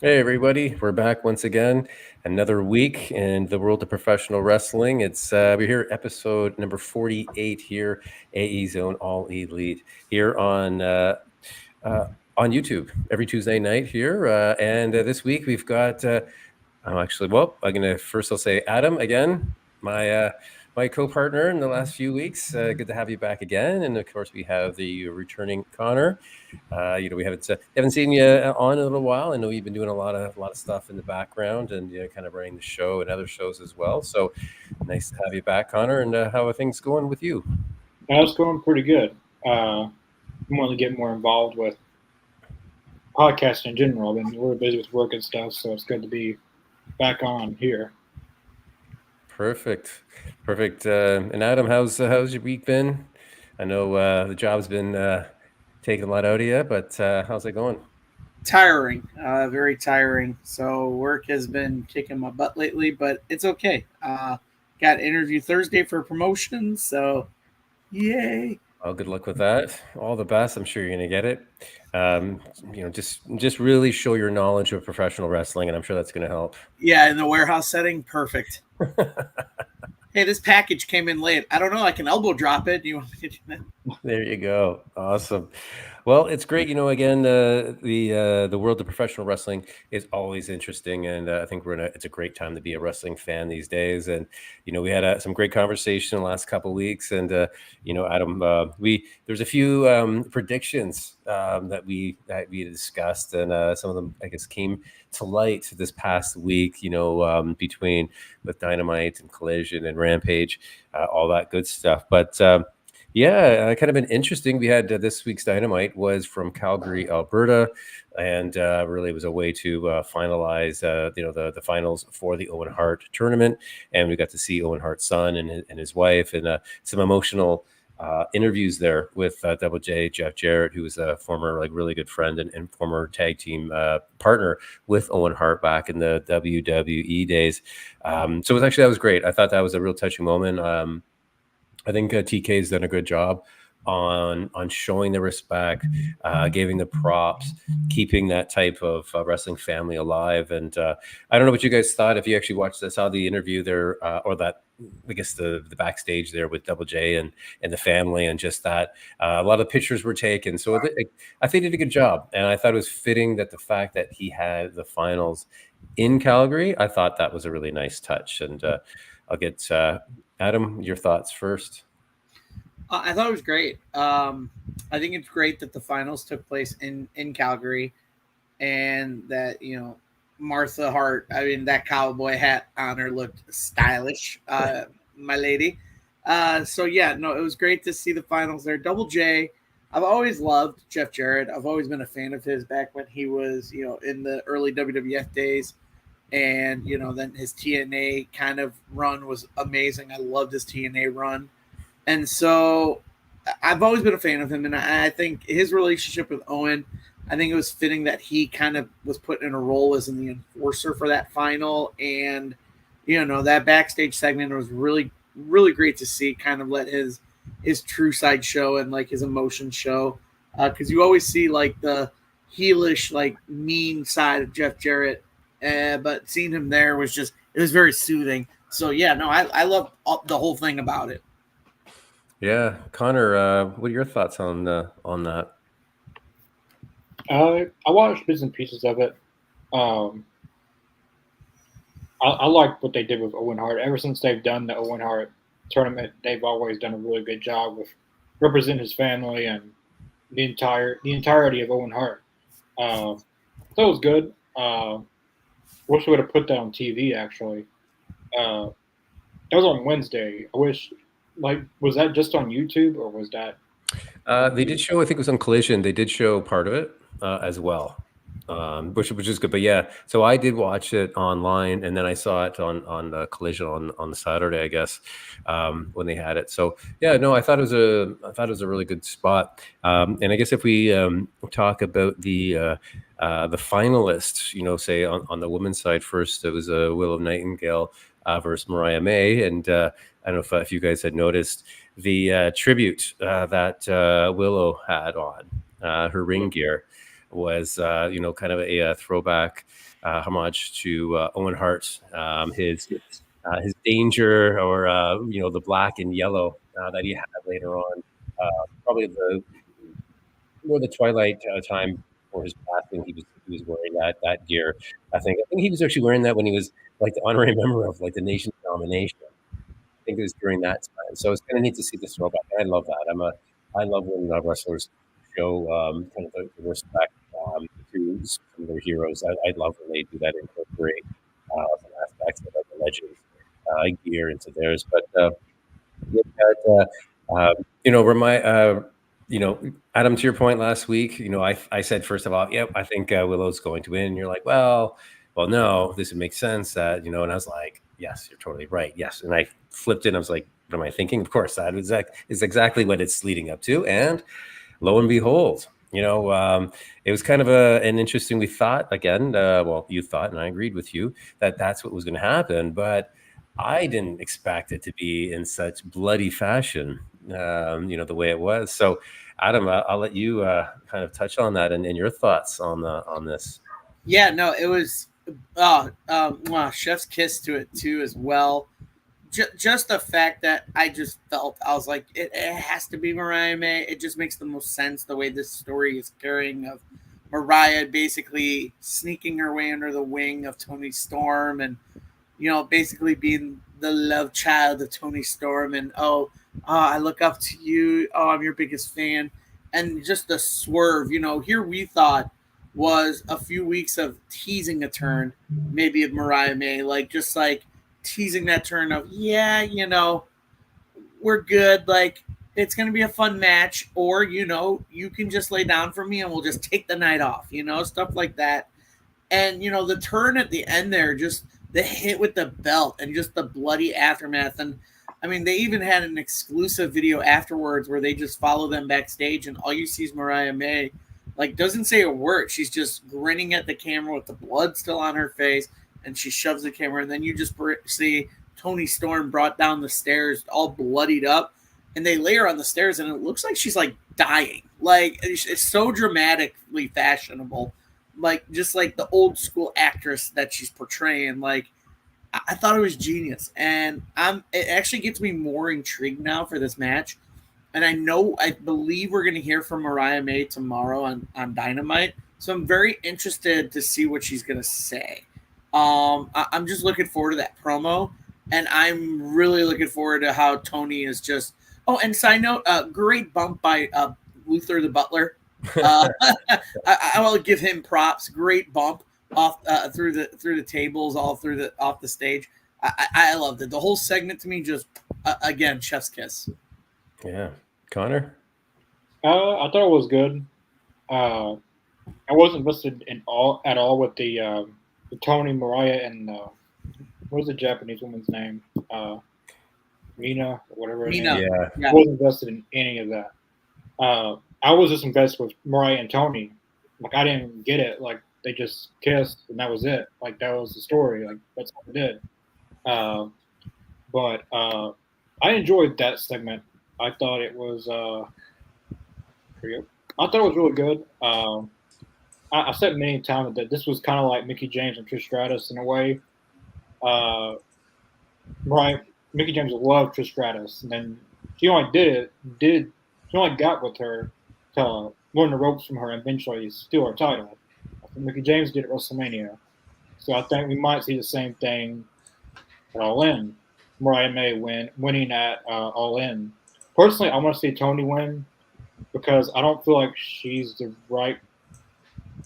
Hey everybody, we're back once again. Another week in the world of professional wrestling. It's we're here, episode number 48 here, AE Zone All Elite here uh, on YouTube every Tuesday night here. And this week we've got. I'm gonna first I'll say Adam again, my co-partner in the last few weeks. Good to have you back again, and of course we have the returning Connor. We haven't seen you on in a little while. I know you've been doing a lot of stuff in the background, and kind of running the show and other shows as well. So nice to have you back, Connor. And how are things going with you? It's going pretty good. I'm wanting to get more involved with podcasting in general. I've been a little busy with work and stuff, so it's good to be back on here. Perfect. And Adam, how's your week been? I know the job's been taking a lot out of you, but how's it going? Tiring, very tiring. So work has been kicking my butt lately, but it's okay. Got an interview Thursday for promotion, so yay! Well, good luck with that. All the best. I'm sure you're going to get it. Just really show your knowledge of professional wrestling, and I'm sure that's going to help. Yeah, in the warehouse setting, perfect. Hey, this package came in late. I don't know. I can elbow drop it. Do you want me to do that? There you go. Awesome. Well, it's great. Again, the world of professional wrestling is always interesting, and I think it's a great time to be a wrestling fan these days. And we had some great conversation the last couple of weeks, and Adam, there's a few predictions that we discussed, and some of them I guess came to light this past week. Between with Dynamite and Collision and Rampage, all that good stuff, but. Yeah, kind of been interesting. We had this week's Dynamite was from Calgary, Alberta, and really was a way to finalize, the finals for the Owen Hart tournament. And we got to see Owen Hart's son and his wife, and some emotional interviews there with Double J, Jeff Jarrett, who was a former really good friend and former tag team partner with Owen Hart back in the WWE days. So that was great. I thought that was a real touching moment. I think TK's done a good job on showing the respect, giving the props, keeping that type of wrestling family alive. And I don't know what you guys thought if you actually saw the interview there, or that I guess the backstage there with Double J and the family, and just that a lot of pictures were taken. So I think he did a good job, and I thought it was fitting that the fact that he had the finals in Calgary. I thought that was a really nice touch, and I'll get. Adam, your thoughts first. I thought it was great. I think it's great that the finals took place in Calgary, and that Martha Hart. I mean, that cowboy hat on her looked stylish, my lady. So yeah, no, it was great to see the finals there. Double J. I've always loved Jeff Jarrett. I've always been a fan of his back when he was in the early WWF days. And then his TNA kind of run was amazing. I loved his TNA run, and so I've always been a fan of him. And I think his relationship with Owen, I think it was fitting that he kind of was put in a role as the enforcer for that final. And that backstage segment was really, really great to see. Kind of let his true side show and his emotions show, because you always see the heelish, mean side of Jeff Jarrett. But seeing him there was it was very soothing. So yeah, no, I love the whole thing about it. Yeah, Connor, what are your thoughts on that? I watched bits and pieces of it. I like what they did with Owen Hart. Ever since they've done the Owen Hart tournament, they've always done a really good job with representing his family and the entirety of Owen Hart. That was good. Wish we would have put that on TV, actually. That was on Wednesday. I wish, was that just on YouTube, or was that? They did show, I think it was on Collision. They did show part of it as well, which is good. But yeah, so I did watch it online, and then I saw it on Collision on Saturday, I guess, when they had it. So yeah, no, I thought it was a really good spot. And I guess if we talk about the finalists, say on the women's side first, it was Willow Nightingale versus Mariah May, and I don't know if you guys had noticed the tribute that Willow had on her ring gear. was kind of a throwback homage to Owen Hart, his danger, or the black and yellow that he had later on. Probably the twilight time before his passing, he was wearing that gear. I think he was actually wearing that when he was like the honorary member of like the nation's nomination. I think it was during that time. So it's kind of neat to see this throwback. I love that. I love when wrestlers show kind of the respect to some of their heroes. I love when they do that, incorporate some aspects of like the legends gear into theirs. But with that, remind Adam, to your point last week, I said first of all, yep, I think Willow's going to win. And you're like, well, no, this would make sense that and I was like, yes, you're totally right, yes. And I flipped it. And I was like, what am I thinking? Of course, that is exactly what it's leading up to. And lo and behold, it was kind of an interesting. We thought again, you thought, and I agreed with you that that's what was going to happen, but I didn't expect it to be in such bloody fashion, the way it was. So, Adam, I'll let you kind of touch on that and your thoughts on this. Yeah, no, it was chef's kiss to it too as well. Just the fact that I was like, it has to be Mariah May. It just makes the most sense the way this story is carrying, of Mariah basically sneaking her way under the wing of Toni Storm, and basically being the love child of Toni Storm, and I look up to you. Oh, I'm your biggest fan. And just the swerve, here we thought was a few weeks of teasing a turn, maybe of Mariah May, just teasing that turn of, we're good. Like, it's going to be a fun match, or, you can just lay down for me and we'll just take the night off, stuff like that. And, the turn at the end there, just the hit with the belt and just the bloody aftermath. And I mean, they even had an exclusive video afterwards where they just follow them backstage, and all you see is Mariah May, doesn't say a word. She's just grinning at the camera with the blood still on her face, and she shoves the camera. And then you just see Toni Storm brought down the stairs, all bloodied up, and they lay her on the stairs, and it looks like she's dying. It's so dramatically fashionable. Just the old school actress that she's portraying. I thought it was genius, and it actually gets me more intrigued now for this match. And I believe we're going to hear from Mariah May tomorrow on Dynamite, so I'm very interested to see what she's going to say. I'm just looking forward to that promo, and I'm really looking forward to how Toni is just. Oh, and side note, great bump by Luther the Butler. I will give him props. Great bump off through the tables, off the stage. I loved it. The whole segment to me just again, chef's kiss. Yeah, Connor. I thought it was good. I wasn't invested at all with the Toni, Mariah, and what was the Japanese woman's name? Mina, whatever. Mina. Yeah. I wasn't invested in any of that. I was just invested with Mariah and Toni. I didn't get it. They just kissed and that was it. That was the story. That's all they did. But I enjoyed that segment. I thought it was really good. I said many times that this was kind of like Mickie James and Trish Stratus in a way. Right, Mickie James loved Trish Stratus, and then she only she only got with her to learn the ropes from her and eventually steal her title. Mickie James did at WrestleMania. So I think we might see the same thing at All In. Mariah May winning at All In. Personally, I want to see Toni win because I don't feel like she's the right.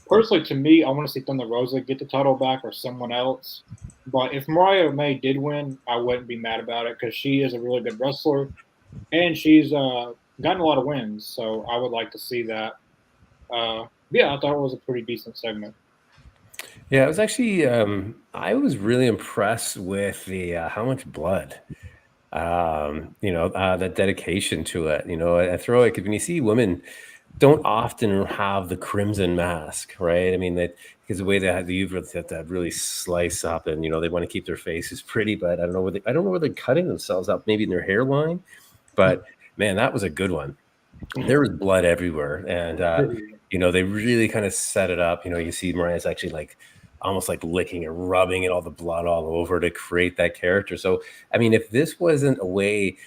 Personally, to me, I want to see Thunder Rosa get the title back or someone else. But if Mariah May did win, I wouldn't be mad about it because she is a really good wrestler and she's gotten a lot of wins. So I would like to see that. I thought it was a pretty decent segment. Yeah, it was actually. I was really impressed with the how much blood. The dedication to it. I throw it when you see women don't often have the crimson mask, right? I mean, because the way that the uterus have to really slice up, and they want to keep their faces pretty, but I don't know where they're cutting themselves up, maybe in their hairline. But man, that was a good one. There was blood everywhere, and They really kind of set it up. You see Mariah's actually like almost like licking and rubbing and all the blood all over to create that character. So, I mean, if this wasn't a way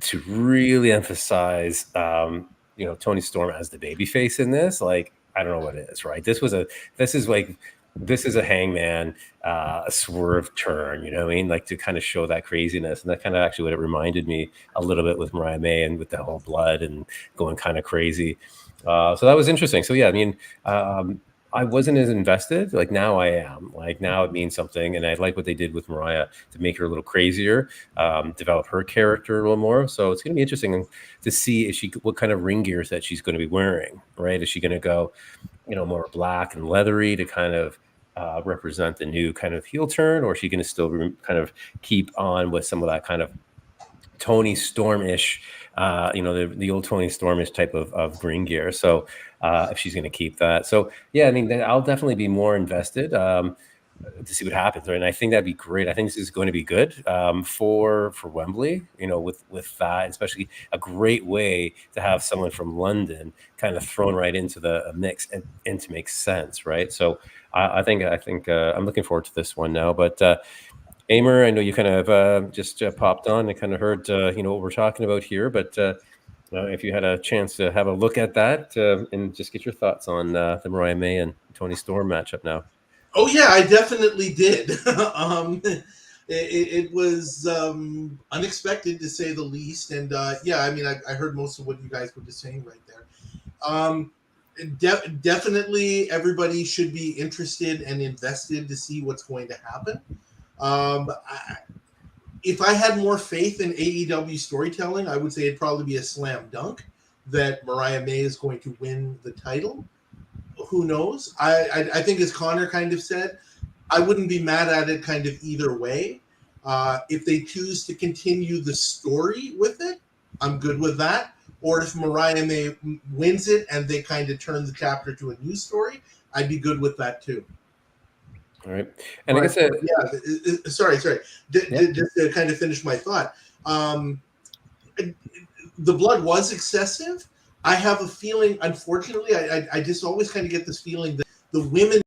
to really emphasize, Tony Storm as the babyface in this, like, I don't know what it is, right? This is a Hangman, a swerve turn, you know what I mean? Like to kind of show that craziness. And that kind of actually what it reminded me a little bit with Mariah May and with the whole blood and going kind of crazy. So that was interesting. So yeah, I mean, I wasn't as invested. Like now I am. Like now it means something, and I like what they did with Mariah to make her a little crazier, develop her character a little more. So it's going to be interesting to see what kind of ring gears that she's going to be wearing. Right? Is she going to go, more black and leathery to kind of represent the new kind of heel turn, or is she going to still kind of keep on with some of that kind of Tony Storm-ish, the old Tony Storm-ish type of green gear. So if she's going to keep that. So yeah, I mean, I'll definitely be more invested to see what happens. Right? And I think that'd be great. I think this is going to be good for Wembley, with that, especially a great way to have someone from London kind of thrown right into the mix and to make sense. Right. So I think I'm looking forward to this one now, but Amer, I know you kind of just popped on and kind of heard, what we're talking about here. But if you had a chance to have a look at that and just get your thoughts on the Mariah May and Tony Storm matchup now. Oh yeah, I definitely did. It was unexpected to say the least, and yeah, I mean, I heard most of what you guys were just saying right there. Definitely, everybody should be interested and invested to see what's going to happen. If I had more faith in AEW storytelling, I would say it'd probably be a slam dunk that Mariah May is going to win the title. Who knows? I think, as Connor kind of said, I wouldn't be mad at it kind of either way. If they choose to continue the story with it, I'm good with that. Or if Mariah May wins it and they kind of turn the chapter to a new story, I'd be good with that too. All right. And I guess sorry. Just to kind of finish my thought. The blood was excessive. I have a feeling, unfortunately, I just always kind of get this feeling that the women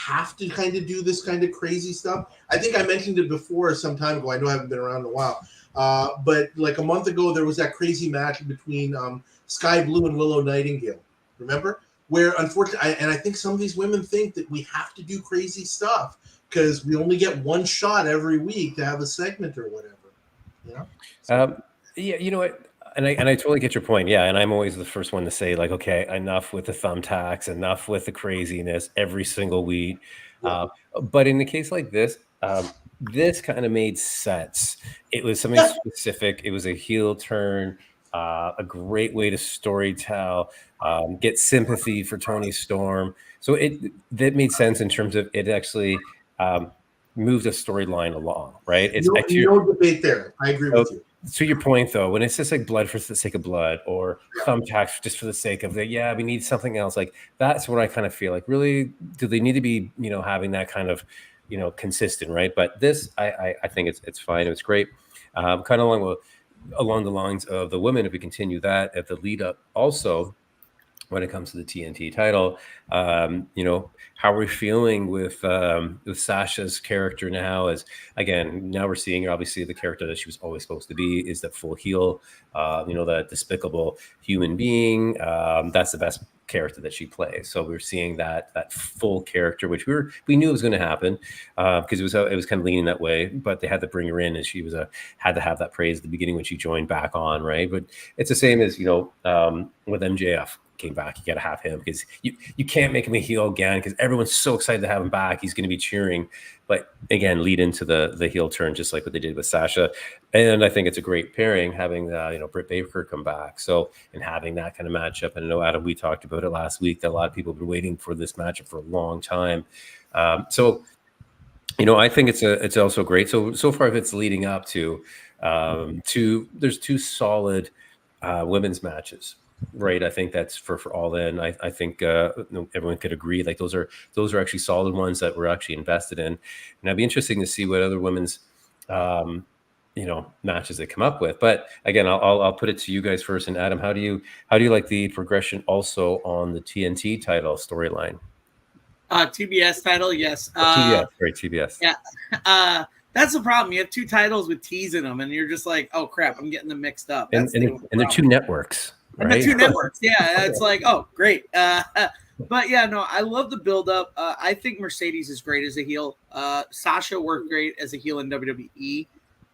have to kind of do this kind of crazy stuff. I think I mentioned it before some time ago. I know I haven't been around in a while. But like a month ago, there was that crazy match between Sky Blue and Willow Nightingale. Remember? Where, unfortunately, and I think some of these women think that we have to do crazy stuff because we only get one shot every week to have a segment or whatever. Yeah, you know what? And I totally get your point. Yeah, and I'm always the first one to say, like, okay, enough with the thumbtacks, enough with the craziness every single week. Yeah. But in a case like this, this kind of made sense. It was something specific. It was a heel turn, a great way to storytell, get sympathy for Tony Storm. So that made sense in terms of it actually moved a storyline along, right? It's no debate there. I agree with you. To your point, though, when it's just like blood for the sake of blood or thumbtacks just for the sake of we need something else, like that's what I kind of feel like. Really, do they need to be, having that kind of, consistent, right? But this, I think it's fine. It's great. Kind of along the lines of the women, if we continue that at the lead up, also when it comes to the TNT title, how are we feeling with Sasha's character now? As again, now we're seeing obviously the character that she was always supposed to be is the full heel, that despicable human being. That's the best character that she plays. So we're seeing that full character, which we knew it was going to happen because it was kind of leaning that way. But they had to bring her in, and she had to have that praise at the beginning when she joined back on, right? But it's the same as with MJF. Came back, you got to have him because you can't make him a heel again because everyone's so excited to have him back. He's going to be cheering, but again, lead into the heel turn, just like what they did with Sasha. And I think it's a great pairing having Britt Baker come back. So and having that kind of matchup. And I know, Adam, we talked about it last week that a lot of people have been waiting for this matchup for a long time. So I think it's also great. So far, if it's leading up to there's two solid women's matches. Right, I think that's for All In. I think everyone could agree like those are actually solid ones that we're actually invested in, and it'd be interesting to see what other women's matches they come up with. But again, I'll put it to you guys first. And Adam, how do you like the progression also on the TNT title storyline? TBS title, yes. TBS, right? TBS. Yeah. That's the problem. You have two titles with T's in them, and you're just like, oh crap, I'm getting them mixed up. And they're two networks, right? And the two networks, yeah. It's like, oh, great. But yeah, no, I love the build-up. I think Mercedes is great as a heel. Sasha worked great as a heel in WWE.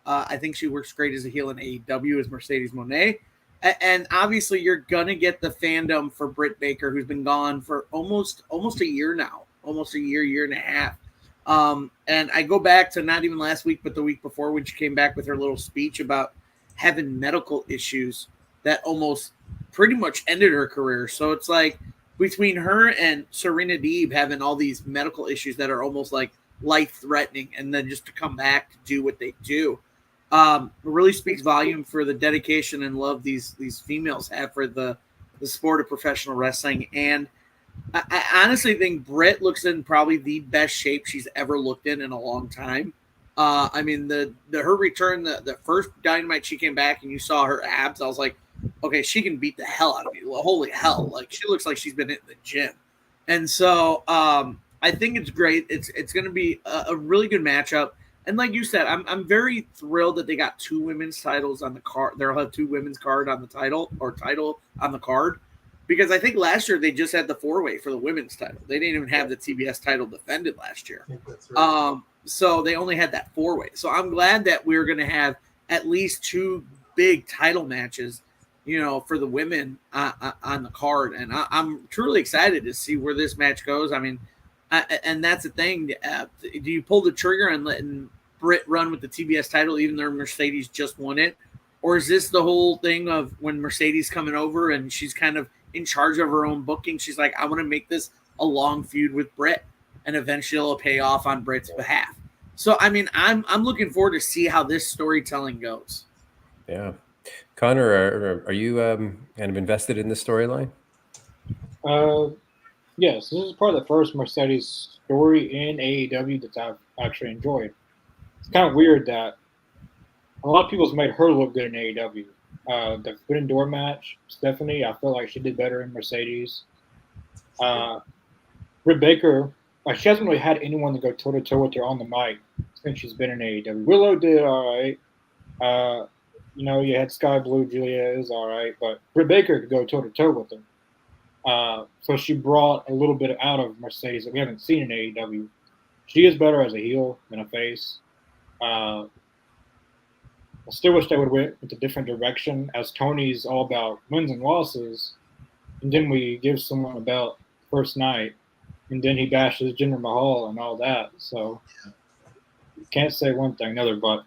I think she works great as a heel in AEW as Mercedes Moné. And obviously, you're gonna get the fandom for Britt Baker, who's been gone for almost a year now, almost a year and a half. And I go back to not even last week, but the week before, when she came back with her little speech about having medical issues that almost pretty much ended her career. So it's like between her and Serena Deeb having all these medical issues that are almost like life-threatening, and then just to come back to do what they do, really speaks volume for the dedication and love these females have for the sport of professional wrestling. And I honestly think Britt looks in probably the best shape she's ever looked in a long time. I mean, her return, the first Dynamite she came back and you saw her abs, I was like, okay, she can beat the hell out of me. Well, holy hell. Like, she looks like she's been in the gym. And so I think it's great. It's going to be a really good matchup. And like you said, I'm very thrilled that they got two women's titles on the card. They'll have two women's card on the title on the card, because I think last year they just had the 4-way for the women's title. They didn't even have the TBS title defended last year. That's right. So they only had that 4-way. So I'm glad that we're going to have at least two big title matches, for the women on the card. And I'm truly excited to see where this match goes. I mean, and that's the thing. Do you pull the trigger and letting Britt run with the TBS title, even though Mercedes just won it? Or is this the whole thing of when Mercedes coming over and she's kind of in charge of her own booking? She's like, I want to make this a long feud with Britt, and eventually it'll pay off on Britt's behalf. So, I mean, I'm looking forward to see how this storytelling goes. Yeah. Connor, are you kind of invested in this storyline? Yes, this is probably the first Mercedes story in AEW that I've actually enjoyed. It's kind of weird that a lot of people's made her look good in AEW. The Forbidden Door match, Stephanie, I feel like she did better in Mercedes. Britt Baker, she hasn't really had anyone to go toe-to-toe with her on the mic since she's been in AEW. Willow did all right. You had Sky Blue, Julia is all right, but Britt Baker could go toe-to-toe with her. So she brought a little bit out of Mercedes that we haven't seen in AEW. She is better as a heel than a face. I still wish they would have went a different direction, as Tony's all about wins and losses, and then we give someone a belt first night, and then he bashes Jinder Mahal and all that. So can't say one thing another, but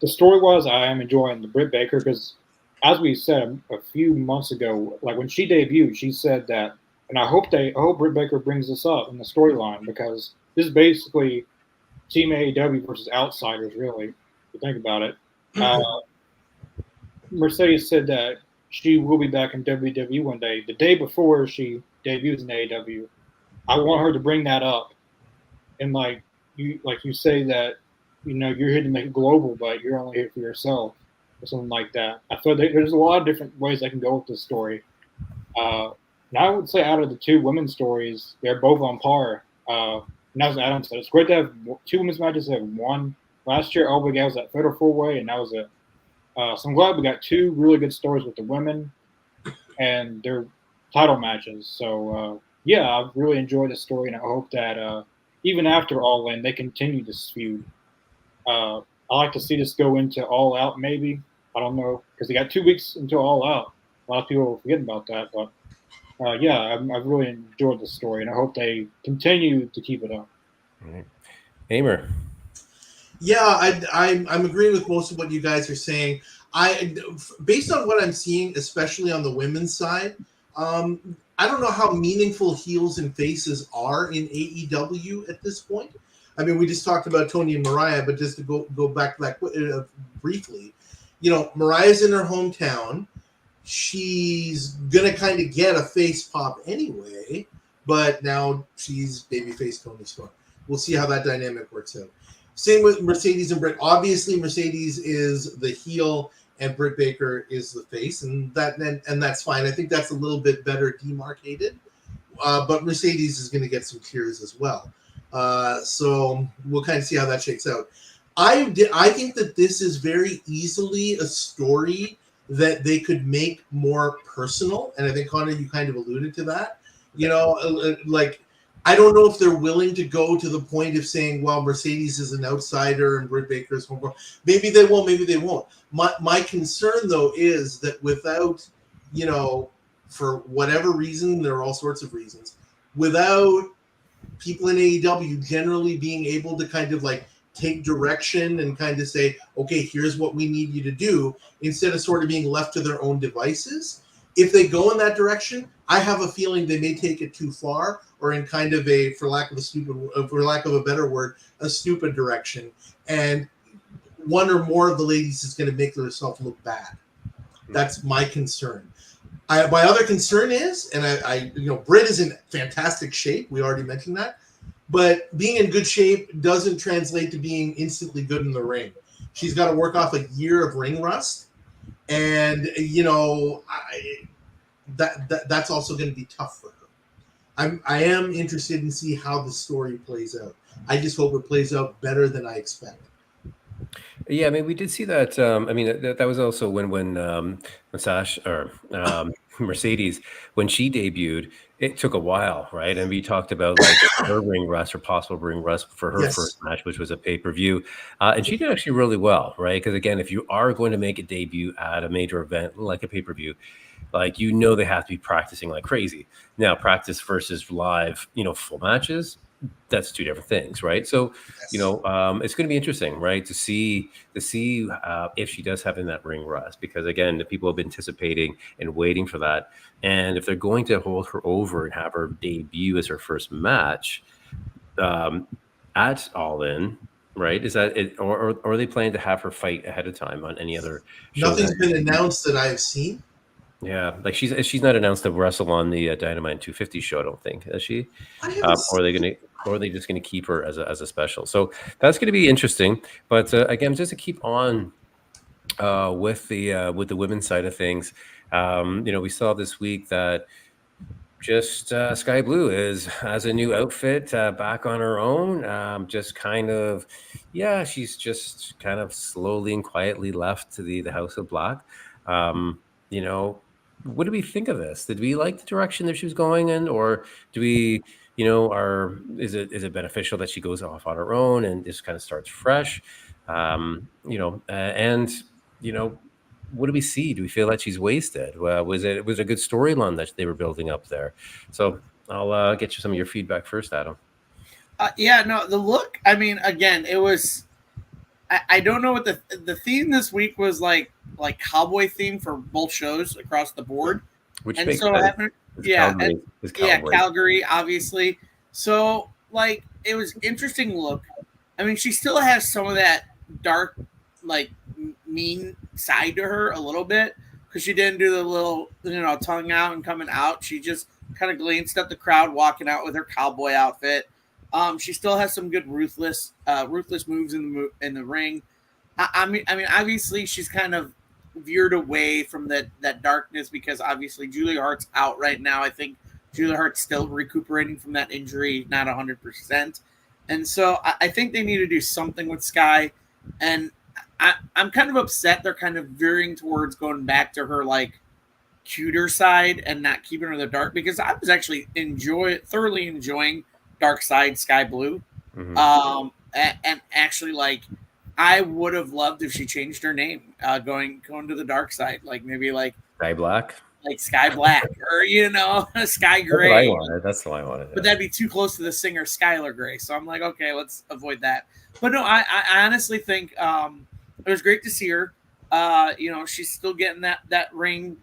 the story-wise, I am enjoying the Britt Baker, because as we said a few months ago, like when she debuted, she said that, and I hope Britt Baker brings this up in the storyline, because this is basically Team AEW versus outsiders, really, if you think about it. Mercedes said that she will be back in WWE one day. The day before she debuts in AEW, I want her to bring that up, and like you say that, you're here to make it global, but you're only here for yourself, or something like that. I feel that there's a lot of different ways I can go with this story. And I would say out of the two women's stories, they're both on par. And as Adam said, it's great to have two women's matches that have won. Last year, all we got was that Fatal 4-way, and that was it. So I'm glad we got two really good stories with the women and their title matches. So, I've really enjoyed the story, and I hope that even after All In, they continue this feud. I like to see this go into All Out, maybe. I don't know, because they got 2 weeks until All Out. A lot of people forget about that, but I've really enjoyed the story, and I hope they continue to keep it up. Right. Aimer. Yeah, I'm agreeing with most of what you guys are saying. Based on what I'm seeing, especially on the women's side, I don't know how meaningful heels and faces are in AEW at this point. I mean, we just talked about Tony and Mariah, but just to go back briefly, Mariah's in her hometown. She's gonna kind of get a face pop anyway, but now she's babyface Tony Storm. We'll see how that dynamic works out. Same with Mercedes and Britt. Obviously, Mercedes is the heel and Britt Baker is the face, and that's fine. I think that's a little bit better demarcated. But Mercedes is going to get some tears as well. So we'll kind of see how that shakes out. I think that this is very easily a story that they could make more personal, and I think Connor, you kind of alluded to that. You know, like I don't know if they're willing to go to the point of saying, "Well, Mercedes is an outsider and Britt Baker is homegrown." Maybe they will, maybe they won't. My concern though is that without, you know, for whatever reason, there are all sorts of reasons, without people in AEW generally being able to kind of like take direction and kind of say, okay, here's what we need you to do, instead of sort of being left to their own devices. If they go in that direction, I have a feeling they may take it too far, or in kind of a, for lack of a better word, a stupid direction. And one or more of the ladies is going to make themselves look bad. That's my concern. My other concern is, and I Britt is in fantastic shape. We already mentioned that. But being in good shape doesn't translate to being instantly good in the ring. She's got to work off a year of ring rust. And, you know, that's also going to be tough for her. I am interested in see how the story plays out. I just hope it plays out better than I expect. Yeah, I mean, we did see that. I mean, that was also when Mercedes, when she debuted, it took a while, right? And we talked about like her ring rust or possible ring rust for her first match, which was a pay-per-view. And she did actually really well, right? Because again, if you are going to make a debut at a major event like a pay-per-view, like, you know, they have to be practicing like crazy. Now, practice versus live, you know, full matches, that's two different things, right? So, you know, it's going to be interesting, right, to see if she does have in that ring rust, because again, the people have been anticipating and waiting for that. And if they're going to hold her over and have her debut as her first match at All In, right? Is that it, or are they planning to have her fight ahead of time on any other show? Nothing's been announced that I've seen. Yeah, like she's not announced to wrestle on the Dynamite 250 show, I don't think, is she? Or are they just gonna keep her as a special? So that's gonna be interesting. But again, just to keep on with the women's side of things, you know, we saw this week that just Sky Blue has a new outfit back on her own. Just kind of, yeah, she's just kind of slowly and quietly left to the House of Black. You know, what do we think of this? Did we like the direction that she was going in, or do we, you know, is it beneficial that she goes off on her own and just kind of starts fresh? You know, and you know, what do we see? Do we feel that she's wasted? Was it a good storyline that they were building up there? So I'll get you some of your feedback first, Adam. Yeah, no, the look. I mean, again, it was. I don't know what the theme this week was like cowboy theme for both shows across the board. Which and makes so sense. Calgary, obviously. So like it was interesting look. I mean, she still has some of that dark, like mean side to her a little bit, because she didn't do the little, you know, tongue out and coming out. She just kind of glanced at the crowd walking out with her cowboy outfit. She still has some good ruthless moves in the ring. I mean, obviously she's kind of veered away from that darkness, because obviously Julia Hart's out right now. I think Julia Hart's still recuperating from that injury, not 100%. And so I think they need to do something with Sky. And I'm kind of upset they're kind of veering towards going back to her like cuter side and not keeping her in the dark, because I was actually thoroughly enjoying Dark Side Sky Blue. Mm-hmm. And actually, like, I would have loved if she changed her name, going to the dark side, like maybe like Sky Black, or, you know, Sky Gray. That's what I wanted. But that'd be too close to the singer Skylar Grey. So I'm like, okay, let's avoid that. But no, I honestly think it was great to see her. You know, she's still getting that ring,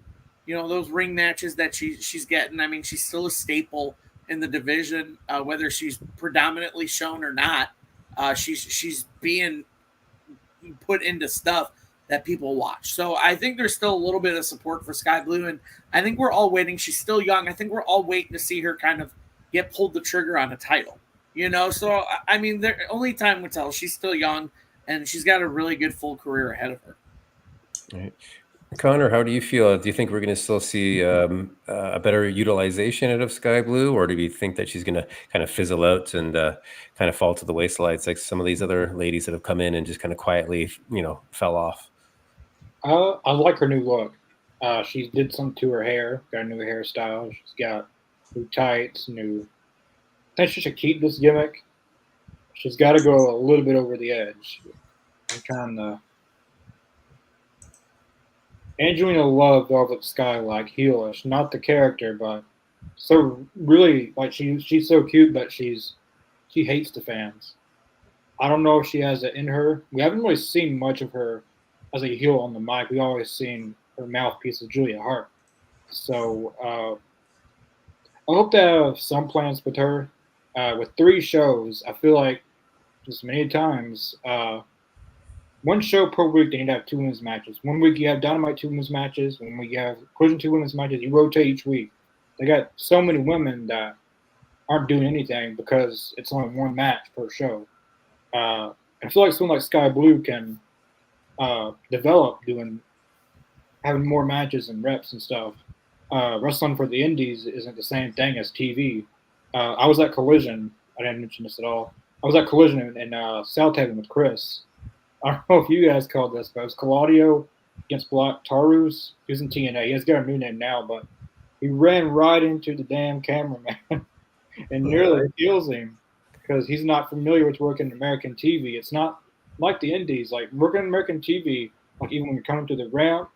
you know, those ring matches that she's getting. I mean, she's still a staple in the division, whether she's predominantly shown or not. She's being put into stuff that people watch. So I think there's still a little bit of support for Sky Blue, and I think we're all waiting. She's still young. I think we're all waiting to see her kind of get pulled the trigger on a title. So I mean, only time will tell. She's still young, and she's got a really good full career ahead of her. Right. Connor, how do you feel? Do you think we're going to still see a better utilization out of Sky Blue, or do you think that she's going to kind of fizzle out and kind of fall to the wayside like some of these other ladies that have come in and just kind of quietly, fell off? I like her new look. She did some to her hair, got a new hairstyle. She's got new tights, new. I think she should keep this gimmick. She's got to go a little bit over the edge. I'm trying to. Angelina loved Velvet Sky like heelish, not the character, but so really like she's so cute, but she hates the fans. I don't know if she has it in her. We haven't really seen much of her as a heel on the mic. We always seen her mouthpiece of Julia Hart. So I hope to have some plans with her. With 3 shows, I feel like just many times. One show per week, they need to have 2 women's matches. One week you have Dynamite 2 women's matches. One week you have Collision 2 women's matches. You rotate each week. They got so many women that aren't doing anything because it's only 1 match per show. I feel like someone like Sky Blue can develop having more matches and reps and stuff. Wrestling for the indies isn't the same thing as TV. I was at Collision. I didn't mention this at all. I was at Collision in Southaven with Chris. I don't know if you guys called this, but it was Claudio against Black Tarus. He was in TNA. He has got a new name now, but he ran right into the damn cameraman and nearly kills him because he's not familiar with working in American TV. It's not like the indies. Like working in American TV, like even when you're coming to the ramp,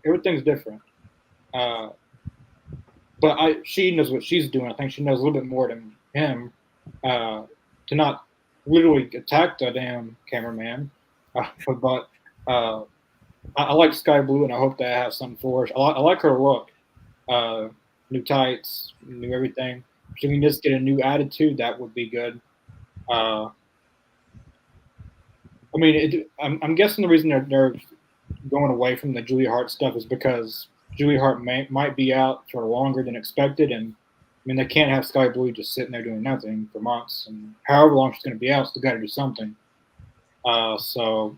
everything's different. But she knows what she's doing. I think she knows a little bit more than him to not literally attack the damn cameraman. But I like Sky Blue, and I hope that I have something for her. I like her look. New tights, new everything. If she can just get a new attitude, that would be good. I mean, I'm guessing the reason they're going away from the Julia Hart stuff is because Julia Hart might be out for longer than expected, and I mean they can't have Sky Blue just sitting there doing nothing for months, and however long she's going to be out, still got to do something. So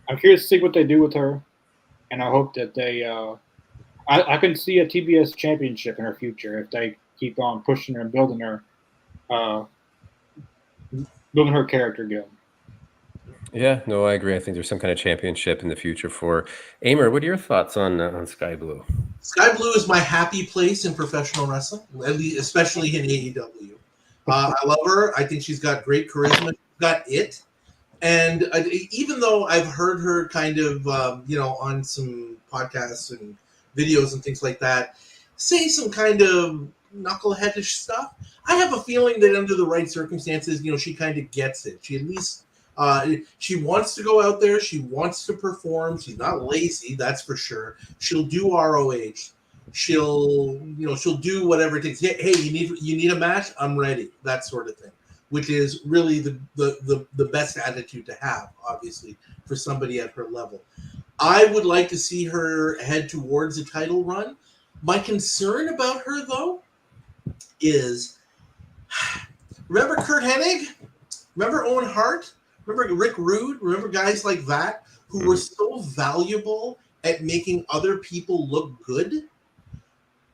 I'm curious to see what they do with her, and I hope that they. I can see a TBS championship in her future if they keep on pushing her and building her character good. Yeah, no, I agree. I think there's some kind of championship in the future for Amer. What are your thoughts on Sky Blue? Sky Blue is my happy place in professional wrestling, especially in AEW. I love her. I think she's got great charisma. She's got it. And even though I've heard her kind of, on some podcasts and videos and things like that, say some kind of knuckleheadish stuff, I have a feeling that under the right circumstances, she kind of gets it. She at least, she wants to go out there. She wants to perform. She's not lazy, that's for sure. She'll do ROH. She'll do whatever it takes. Hey, you need a match? I'm ready. That sort of thing. Which is really the best attitude to have, obviously, for somebody at her level. I would like to see her head towards a title run. My concern about her, though, is remember Kurt Hennig? Remember Owen Hart? Remember Rick Rude? Remember guys like that who were so valuable at making other people look good?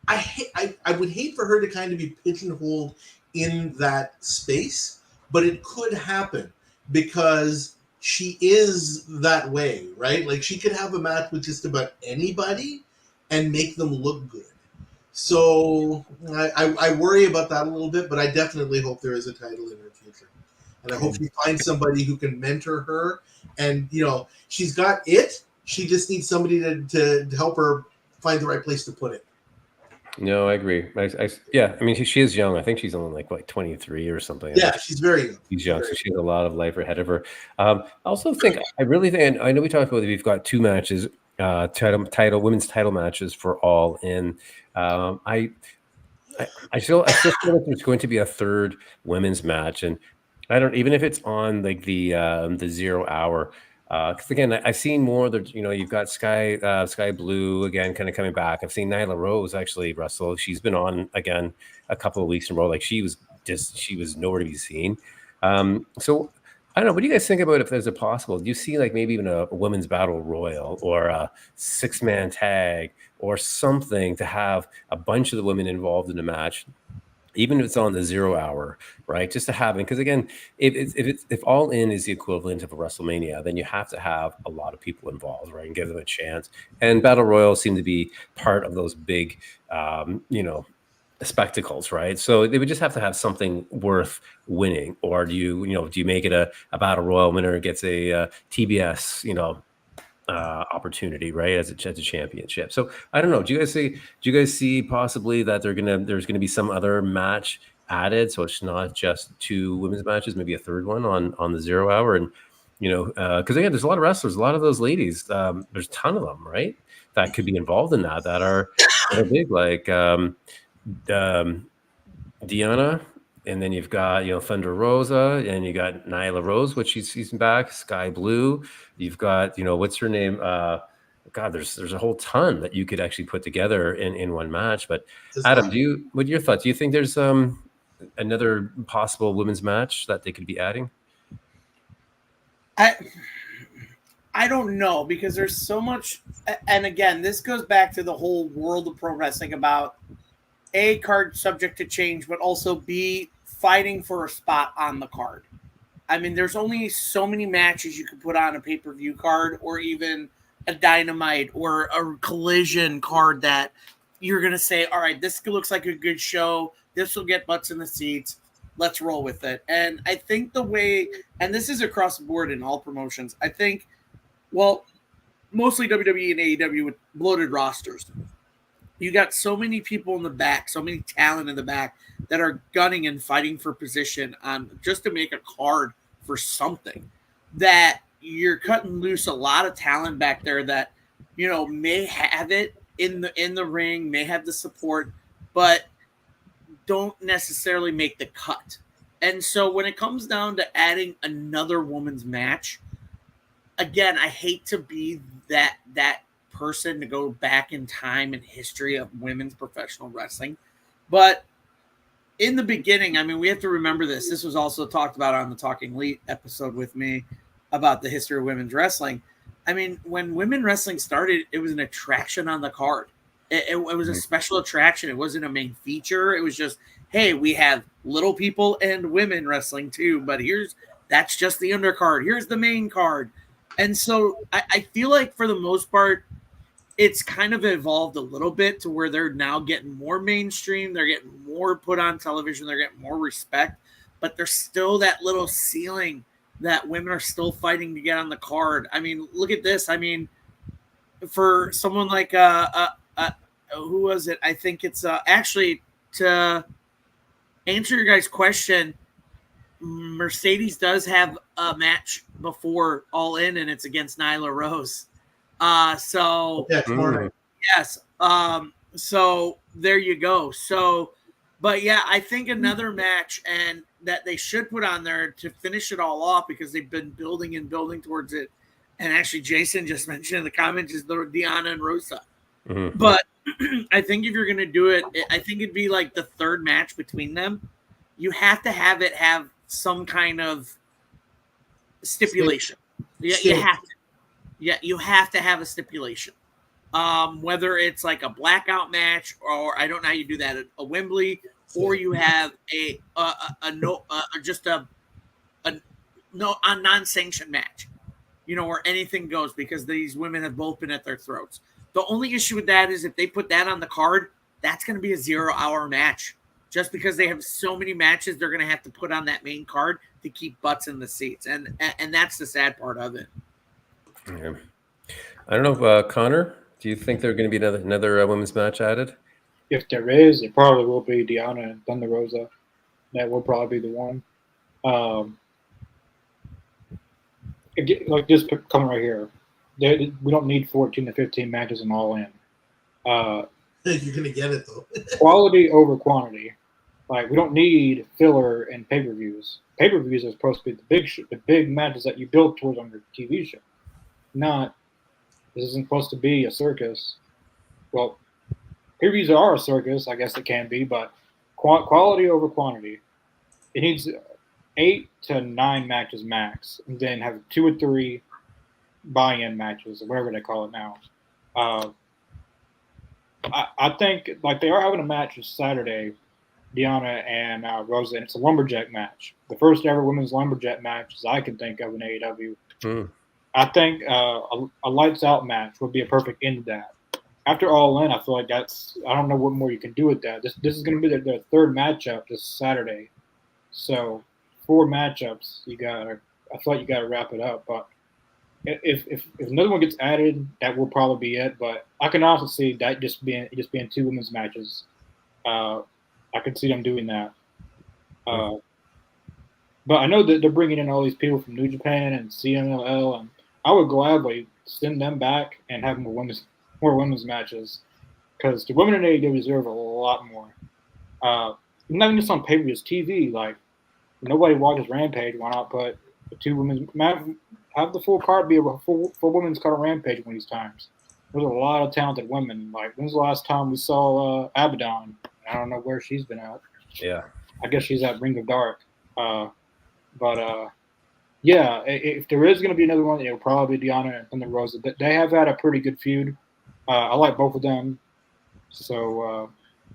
I would hate for her to kind of be pigeonholed in that space, but it could happen because she is that way, right? Like she could have a match with just about anybody and make them look good. So I worry about that a little bit, but I definitely hope there is a title in her future. And I hope she finds somebody who can mentor her. And, she's got it. She just needs somebody to help her find the right place to put it. No, I agree. I mean, she is young. I think she's only like 23 or something. Yeah, she's very young. She's young, so she has a lot of life ahead of her. I really think, and I know we talked about it, we've got 2 matches, women's title matches for All In. I still feel like there's going to be a 3rd women's match, and I don't, even if it's on like the 0 hour. Because again, I've seen more that you've got Sky Blue again, kind of coming back. I've seen Nyla Rose actually wrestle. She's been on again a couple of weeks in a row. Like she was she was nowhere to be seen. So I don't know. What do you guys think about if there's a possible? Do you see like maybe even a women's battle royal or a 6-man tag or something to have a bunch of the women involved in the match? Even if it's on the 0 hour, right? Just to have it, because again, if All In is the equivalent of a WrestleMania, then you have to have a lot of people involved, right, and give them a chance. And battle royals seem to be part of those big, spectacles, right? So they would just have to have something worth winning, or do you make it a battle royal winner gets a TBS, opportunity, right, as a championship. So I don't know. Do you guys see possibly that there's gonna be some other match added, so it's not just 2 women's matches, maybe a third one on the 0 hour, and because again, there's a lot of wrestlers, a lot of those ladies. There's a ton of them, right, that could be involved in that are big, like um, Deanna, and then you've got Thunder Rosa, and you got Nyla Rose, which she's back. Sky Blue. You've got what's her name? God, there's a whole ton that you could actually put together in one match. But Adam, what are your thoughts? Do you think there's another possible women's match that they could be adding? I don't know, because there's so much, and again, this goes back to the whole world of pro wrestling about A, card subject to change, but also B, fighting for a spot on the card. I mean, there's only so many matches you can put on a pay-per-view card, or even a Dynamite or a Collision card that you're going to say, all right, this looks like a good show. This will get butts in the seats. Let's roll with it. And I think the way, and this is across the board in all promotions, I think, well, mostly WWE and AEW with bloated rosters. You got so many people in the back, so many talent in the back that are gunning and fighting for position on just to make a card for something, that you're cutting loose a lot of talent back there that may have it in the ring, may have the support, but don't necessarily make the cut. And so when it comes down to adding another women's match, again, I hate to be that person to go back in time in history of women's professional wrestling, but in the beginning, I mean, we have to remember this. This was also talked about on the Talking Elite episode with me about the history of women's wrestling. I mean, when women wrestling started, it was an attraction on the card. It was a special attraction. It wasn't a main feature. It was just, hey, we have little people and women wrestling too, but that's just the undercard. Here's the main card. And so I feel like for the most part, it's kind of evolved a little bit to where they're now getting more mainstream. They're getting more put on television. They're getting more respect, but there's still that little ceiling that women are still fighting to get on the card. I mean, look at this. I mean, for someone like, who was it? I think it's actually, to answer your guys' question, Mercedes does have a match before All In, and it's against Nyla Rose. So yes. So there you go. So, but yeah, I think another match and that they should put on there to finish it all off, because they've been building and building towards it. And actually, Jason just mentioned in the comments is the Deanna and Rosa. Mm-hmm. But I think if you're going to do it, I think it'd be like the third match between them. You have to have it have some kind of stipulation. Yeah, you have to. Yeah, you have to have a stipulation. Whether it's like a blackout match, or I don't know how you do that at a Wembley, or you have a non-sanctioned match, where anything goes, because these women have both been at their throats. The only issue with that is if they put that on the card, that's going to be a 0 hour match. Just because they have so many matches, they're going to have to put on that main card to keep butts in the seats, and that's the sad part of it. Yeah. I don't know, Connor, do you think there's going to be another women's match added? If there is, it probably will be Deanna and Thunder Rosa. That will probably be the one. Like this coming right here, we don't need 14 to 15 matches in All In. You're going to get it, though. Quality over quantity. Like, we don't need filler and pay-per-views. Pay-per-views are supposed to be the big matches that you build towards on your TV show. This isn't supposed to be a circus. Well, pay-per-views are a circus. I guess it can be, but quality over quantity. it needs 8 to 9 matches max, and then have 2 or 3 buy-in matches, or whatever they call it now. I think like they are having a match this Saturday, Deanna and Rosa, and it's a lumberjack match. The first ever women's lumberjack match, as I can think of in AEW. I think a lights out match would be a perfect end to that. After All In, I feel like I don't know what more you can do with that. This is going to be their third matchup this Saturday, so 4 matchups. I feel like you got to wrap it up. But if another one gets added, that will probably be it. But I can also see that just being 2 women's matches. I could see them doing that. But I know that they're bringing in all these people from New Japan and CMLL, and I would gladly send them back and have more women's matches, because the women in AEW deserve a lot more. Not even just on pay-per-views, TV. Like, nobody watches Rampage. Why not put the 2 women's have the full card be a full women's card on Rampage one of these times? There's a lot of talented women. Like, when's the last time we saw Abaddon? I don't know where she's been at. Yeah, I guess she's at Ring of Dark. Yeah, if there is going to be another one, it'll probably be Deanna and the Rosa. They have had a pretty good feud. I like both of them. So,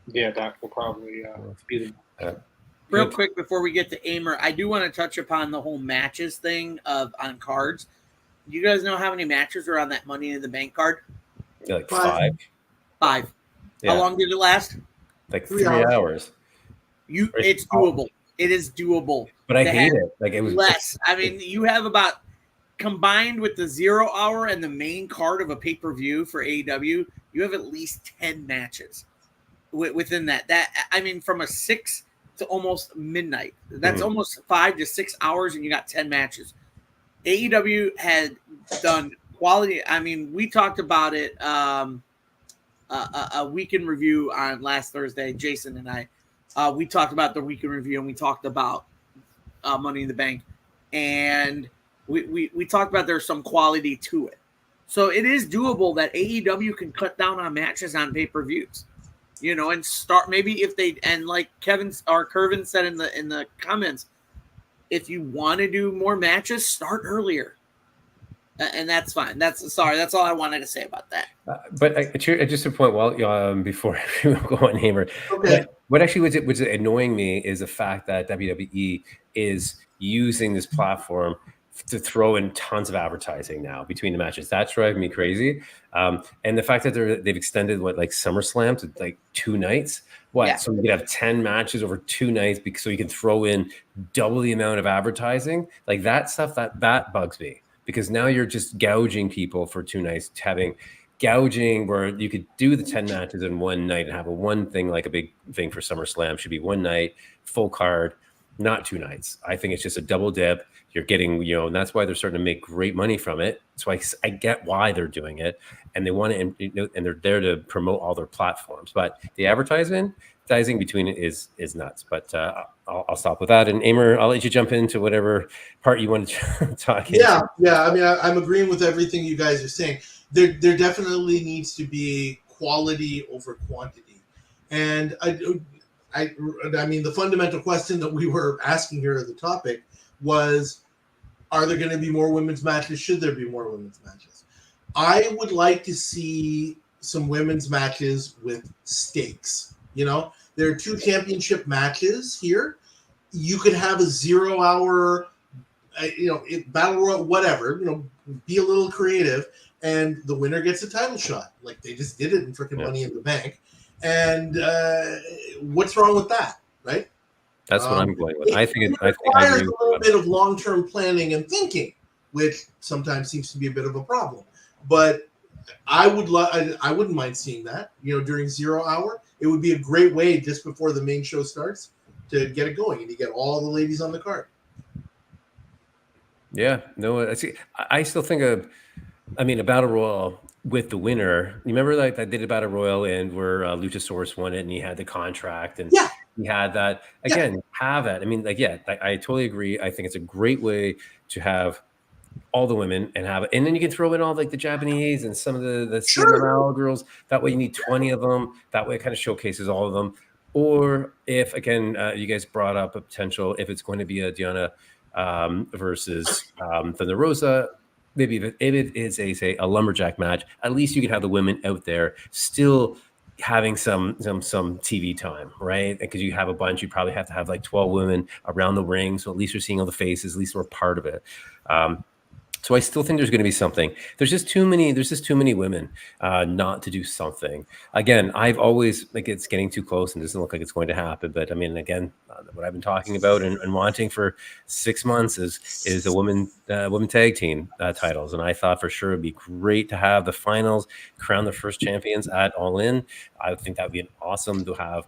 yeah, that will probably be the Real quick before we get to Aimer, I do want to touch upon the whole matches thing on cards. Do you guys know how many matches are on that Money in the Bank card? Yeah, like 5. 5. Yeah. How long did it last? Like 3 hours. It's doable. It is doable. But I hate it. Like, it was less. I mean, you have about, combined with the 0 hour and the main card of a pay-per-view for AEW, you have at least 10 matches within that. I mean, from a 6 to almost midnight. That's almost 5 to 6 hours, and you got 10 matches. AEW had done quality. I mean, we talked about it a weekend review on last Thursday. Jason and I, we talked about the weekend review, and we talked about Money in the Bank, and we talked about there's some quality to it. So it is doable that AEW can cut down on matches on pay-per-views, and start maybe if they, and like Kervin said in the comments, if you want to do more matches, start earlier. And that's fine. That's all I wanted to say about that. But just a point before we go on Hamer. Okay. What actually was annoying me is the fact that WWE is using this platform to throw in tons of advertising now between the matches. That's driving me crazy. And the fact that they've extended SummerSlam to like 2 nights. So you could have 10 matches over 2 nights so you can throw in double the amount of advertising. Like that stuff that bugs me, because now you're just gouging people for 2 nights, having gouging where you could do the 10 matches in 1 night and have one thing, like a big thing for SummerSlam should be 1 night, full card, not 2 nights. I think it's just a double dip. You're getting, and that's why they're starting to make great money from it. So I get why they're doing it, and they want to, and they're there to promote all their platforms. But the advertising between it is nuts. But I'll stop with that. And Aimer, I'll let you jump into whatever part you want to talk. Yeah. I mean, I'm agreeing with everything you guys are saying. There definitely needs to be quality over quantity, and I mean, the fundamental question that we were asking here at the topic was, are there going to be more women's matches? Should there be more women's matches? I would like to see some women's matches with stakes. There are 2 championship matches here. You could have a 0 hour, battle royal, whatever, be a little creative, and the winner gets a title shot. Like they just did it in freaking Money in the Bank. And what's wrong with that, right? That's what I'm going with. I think it requires a little bit of long-term planning and thinking, which sometimes seems to be a bit of a problem. But I wouldn't mind seeing that. During 0 hour, it would be a great way just before the main show starts to get it going, and you get all the ladies on the card. Yeah, no, I still think a battle royal with the winner. You remember like I did a battle royal and where Luchasaurus won it, and he had the contract, and he had that again. Have that. I mean, I totally agree. I think it's a great way to have all the women and then you can throw in all like the Japanese and some of the CMLL girls. That way you need 20 of them. That way it kind of showcases all of them. or if again you guys brought up a potential if it's going to be a Diana versus Thunder Rosa. Maybe if it is a say a lumberjack match, at least you could have the women out there still having some TV time, right? Because you have a bunch, you probably have to have like 12 women around the ring, so at least you're seeing all the faces, at least we're part of it. So I still think there's going to be something. There's just too many. There's just too many women not to do something. Again, I've always like it's getting too close and doesn't look like it's going to happen. But I mean, again, what I've been talking about and wanting for 6 months is a women tag team titles. And I thought for sure it'd be great to have the finals crown the first champions at All In. I think that would be awesome to have.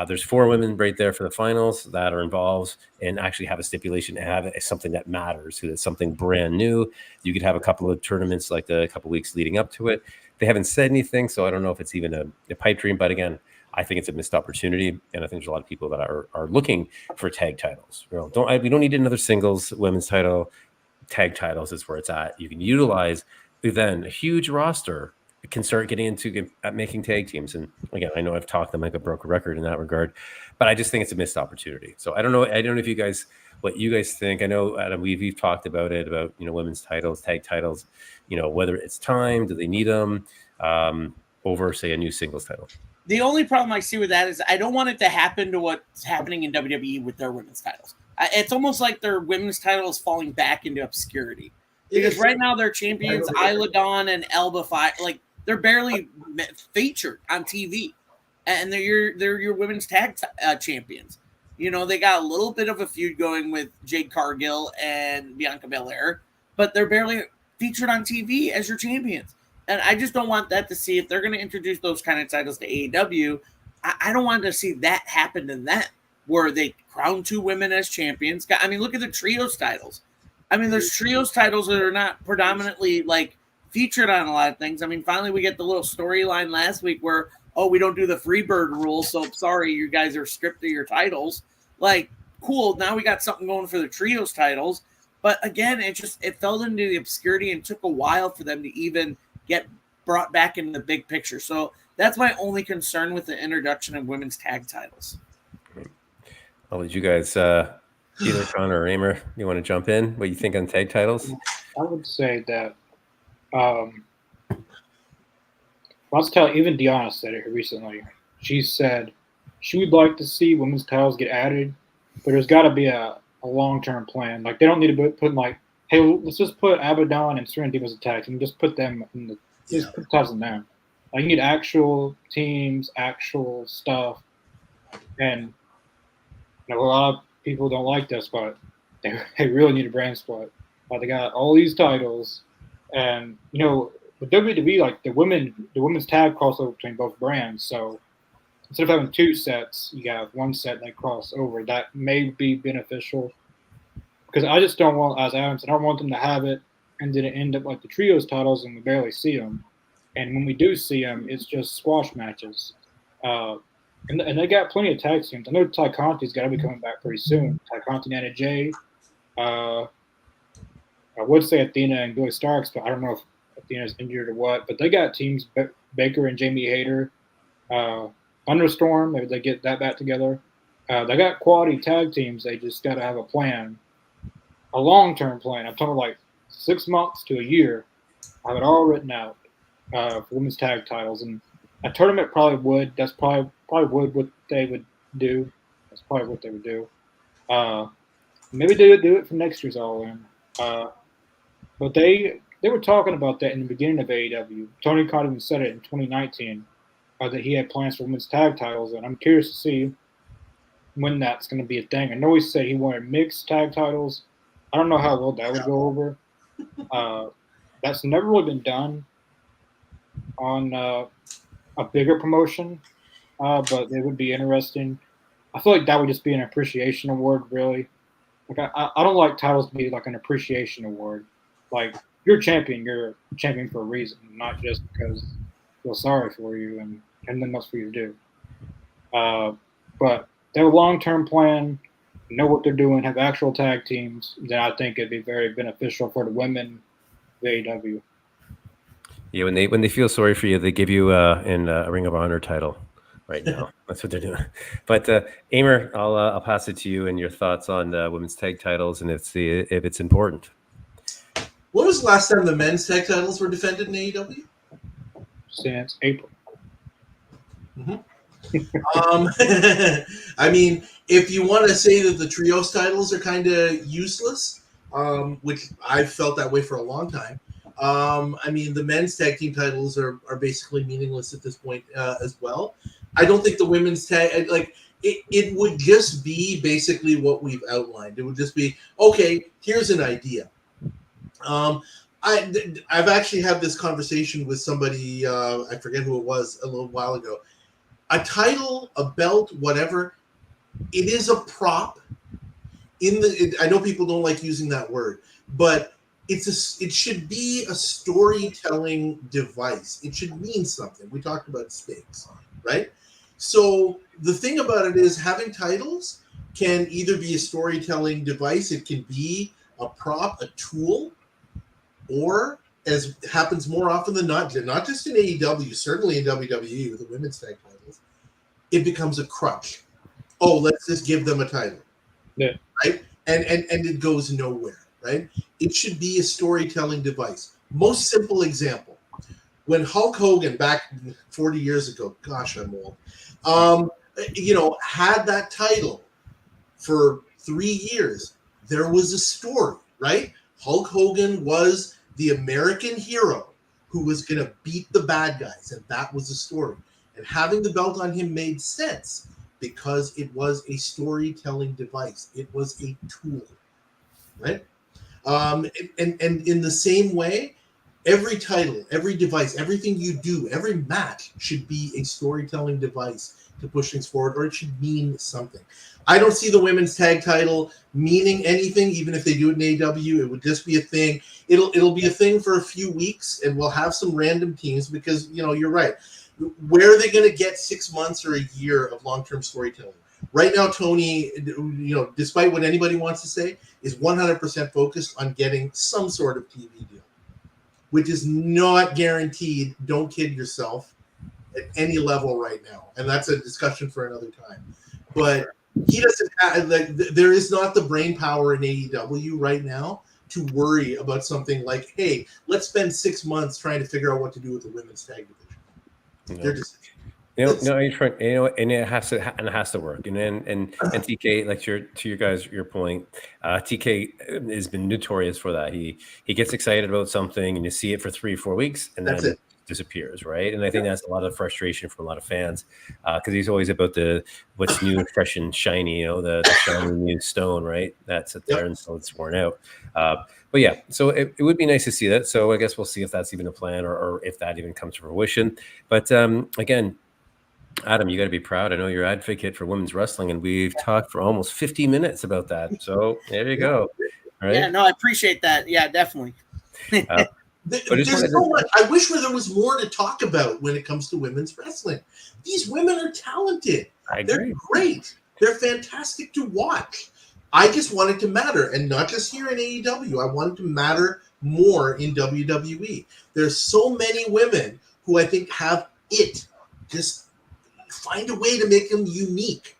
There's 4 women right there for the finals that are involved and actually have a stipulation and have something that matters. So it's something brand new. You could have a couple of tournaments like a couple of weeks leading up to it. They haven't said anything, so I don't know if it's even a pipe dream. But again, I think it's a missed opportunity, and I think there's a lot of people that are looking for tag titles. We don't need another singles women's title. Tag titles is where it's at. You can utilize then a huge roster can start getting into making tag teams. And again, I know I've talked them like a broken record in that regard, but I just think it's a missed opportunity. So I don't know if you guys, what you guys think. I know, Adam, we've talked about it, about, women's titles, tag titles, whether it's time, do they need them over, say, a new singles title? The only problem I see with that is I don't want it to happen to what's happening in WWE with their women's titles. It's almost like their women's title is falling back into obscurity. Because right now their champions, Isla Dawn and Elba Phi, like, they're barely featured on TV, and they're your women's tag champions. They got a little bit of a feud going with Jade Cargill and Bianca Belair, but they're barely featured on TV as your champions. And I just don't want that to see if they're going to introduce those kind of titles to AEW. I don't want to see that happen to them, where they crown 2 women as champions. I mean, look at the trios titles. I mean, there's trios titles that are not predominantly like featured on a lot of things. I mean, finally we get the little storyline last week where, we don't do the Freebird rule, so sorry, you guys are stripped of your titles. Like, cool, now we got something going for the trios titles. But again, it fell into the obscurity and took a while for them to even get brought back into the big picture. So that's my only concern with the introduction of women's tag titles. I'll let you guys, either Connor or Amer, you want to jump in? What you think on tag titles? I would say that let's tell even Deanna said it recently. She said she would like to see women's titles get added, but there's got to be a long-term plan. Like, they don't need to put like, hey, let's just put Abaddon and Serenity as a tag team. Just put them in the just put titles in there. Like, you need actual teams, actual stuff, and a lot of people don't like this, but they really need a brand split. Like, they got all these titles. And with WWE, like the women's tag crossover between both brands. So instead of having 2 sets, you have 1 set that cross over. That may be beneficial, because I just don't want, as Adam said, I don't want them to have it and then it end up like the trios titles and we barely see them. And when we do see them, it's just squash matches. And they got plenty of tag teams. I know Ty Conti's got to be coming back pretty soon. Ty Conti and Anna Jay. I would say Athena and Billy Starks, but I don't know if Athena's injured or what. But they got teams, Baker and Jamie Hayter, Thunderstorm, maybe they get that back together. They got quality tag teams. They just got to have a plan, a long-term plan. I'm talking like 6 months to a year. I have it all written out for women's tag titles. And a tournament probably would. That's probably what they would do. That's probably what they would do. Maybe they would do it for next year's All In. But they were talking about that in the beginning of AEW. Tony Khan even said it in 2019 that he had plans for women's tag titles, and I'm curious to see when that's going to be a thing. I know he said he wanted mixed tag titles. I don't know how well that would go over. That's never really been done on a bigger promotion, but it would be interesting. I feel like that would just be an appreciation award, really. Like, I don't like titles to be like an appreciation award. Like, you're a champion for a reason, not just because I feel sorry for you and nothing else for you to do. But they have a long-term plan, know what they're doing, have actual tag teams, then I think it'd be very beneficial for the women of AEW. Yeah, when they feel sorry for you, they give you a Ring of Honor title. right now. That's what they're doing. But Amer, I'll pass it to you and your thoughts on women's tag titles and if it's important. When was the last time the men's tag titles were defended in AEW? Since April. I mean, if you want to say that the trios titles are kind of useless, which I've felt that way for a long time. I mean, the men's tag team titles are basically meaningless at this point as well. I don't think the women's tag, like, it would just be basically what we've outlined. It would just be, okay, here's an idea. I've actually had this conversation with somebody, I forget who it was, a little while ago. A title, a belt, whatever, it is a prop. I know people don't like using that word, but it should be a storytelling device. It should mean something. We talked about stakes, right? So the thing about it is having titles can either be a storytelling device, it can be a prop, a tool, or as happens more often than not just in AEW, certainly in WWE with the women's tag titles, it becomes a crutch. Oh, let's just give them a title. Yeah. Right? And it goes nowhere, right? It should be a storytelling device. Most simple example. When Hulk Hogan back 40 years ago, gosh, I'm old, had that title for 3 years, there was a story, right? Hulk Hogan was the American hero who was going to beat the bad guys, and that was the story. And having the belt on him made sense because it was a storytelling device. It was a tool, right? And in the same way, every title, every device, everything you do, every match should be a storytelling device to push things forward, or it should mean something. I don't see the women's tag title meaning anything, even if they do it in AEW. It would just be a thing. It'll be a thing for a few weeks, and we'll have some random teams because, you're right. Where are they going to get 6 months or a year of long-term storytelling? Right now, Tony, despite what anybody wants to say, is 100% focused on getting some sort of TV deal, which is not guaranteed. Don't kid yourself at any level right now. And that's a discussion for another time. But he doesn't have, there is not the brain power in AEW right now to worry about something like, hey, let's spend 6 months trying to figure out what to do with the women's tag division. They're just, no, you're trying, and it has to work. And TK, like to your point, TK has been notorious for that. He gets excited about something, and you see it for 3-4 weeks, and then it disappears, right? And I think that's a lot of frustration for a lot of fans because he's always about what's new and fresh and shiny, the shiny new stone, right? That's it there until it's worn out. But yeah, so it would be nice to see that. So I guess we'll see if that's even a plan or if that even comes to fruition. But again, Adam, you got to be proud. I know you're an advocate for women's wrestling, and we've talked for almost 50 minutes about that. So there you go. All right? Yeah, no, I appreciate that. Yeah, definitely. There's so much. I wish there was more to talk about when it comes to women's wrestling. These women are talented. They're great. They're fantastic to watch. I just want it to matter, and not just here in AEW. I want it to matter more in WWE. There's so many women who I think have it. Just find a way to make them unique.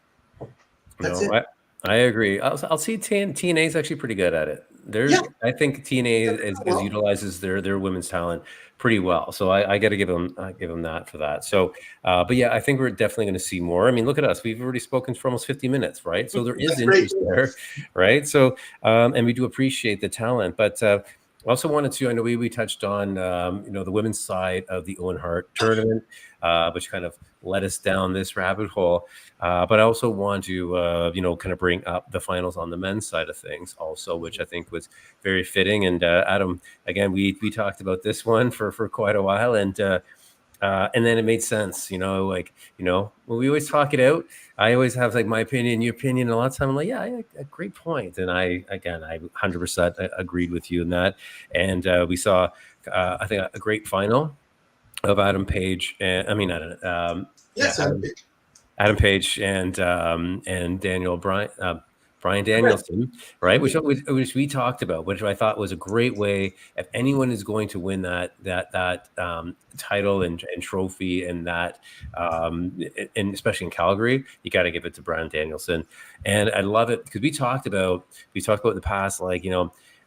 That's it. I agree. I'll see TNA is actually pretty good at it. I think TNA utilizes their women's talent pretty well. So I got to give them that for that. So, but yeah, I think we're definitely going to see more. I mean, look at us. We've already spoken for almost 50 minutes, right? So there is interest there, right? So, and we do appreciate the talent, but I also wanted to, I know we touched on, the women's side of the Owen Hart tournament, which kind of led us down this rabbit hole. But I also want to, kind of bring up the finals on the men's side of things also, which I think was very fitting. And Adam, again, we talked about this one for quite a while, and then it made sense, when we always talk it out, I always have like my opinion, your opinion. And a lot of time I'm like, yeah, a great point. And I 100% agreed with you in that. And we saw, I think, a great final of Adam Page. Adam Page and Daniel Bryan. Bryan Danielson, right? Which we talked about, which I thought was a great way. If anyone is going to win that title and trophy and that, and especially in Calgary, you got to give it to Bryan Danielson. And I love it because we talked about in the past, like,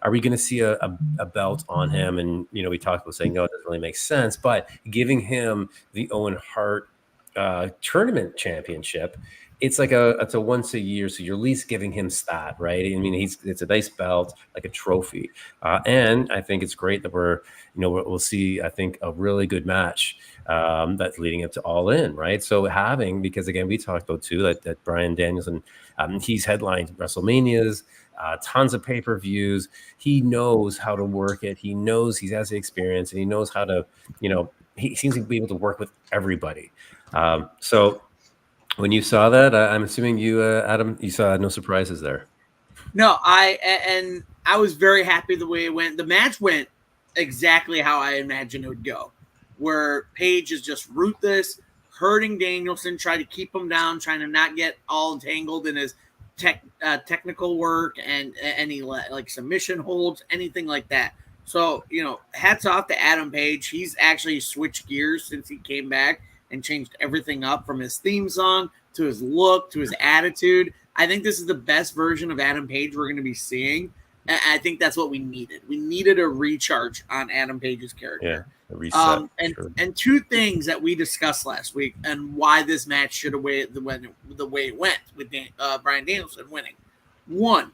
are we going to see a belt on him? And, we talked about saying, no, it doesn't really make sense, but giving him the Owen Hart tournament championship, it's a once a year, so you're at least giving him that, right? I mean, it's a nice belt, like a trophy, and I think it's great that we'll see, I think, a really good match that's leading up to All In, right? So because again, we talked about too that Bryan Danielson, he's headlined WrestleManias, tons of pay-per-views. He knows how to work it. He has the experience, and he knows how to, he seems to be able to work with everybody. So when you saw that, I'm assuming you, Adam, you saw no surprises there. No, I was very happy the way it went. The match went exactly how I imagined it would go, where Page is just ruthless, hurting Danielson, trying to keep him down, trying to not get all entangled in his technical work and any like submission holds, anything like that. So, hats off to Adam Page. He's actually switched gears since he came back and changed everything up, from his theme song to his look to his attitude. I think this is the best version of Adam Page we're going to be seeing. And I think that's what we needed. We needed a recharge on Adam Page's character. Yeah, a reset. And two things that we discussed last week and why this match should have went the way it went with Bryan Danielson winning. One,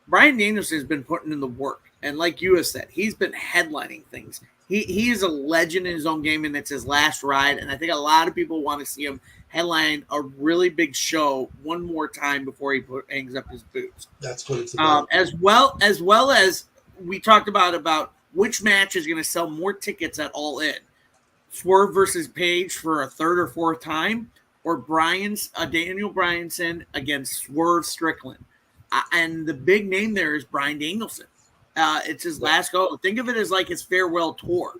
Bryan Danielson has been putting in the work. And like you have said, he's been headlining things. He is a legend in his own game, and it's his last ride. And I think a lot of people want to see him headline a really big show one more time before he hangs up his boots. That's what it's about. As well as we talked about which match is going to sell more tickets at All In. Swerve versus Page for a third or fourth time, or Daniel Bryanson against Swerve Strickland. And the big name there is Bryan Danielson. It's his last go. Think of it as like his farewell tour.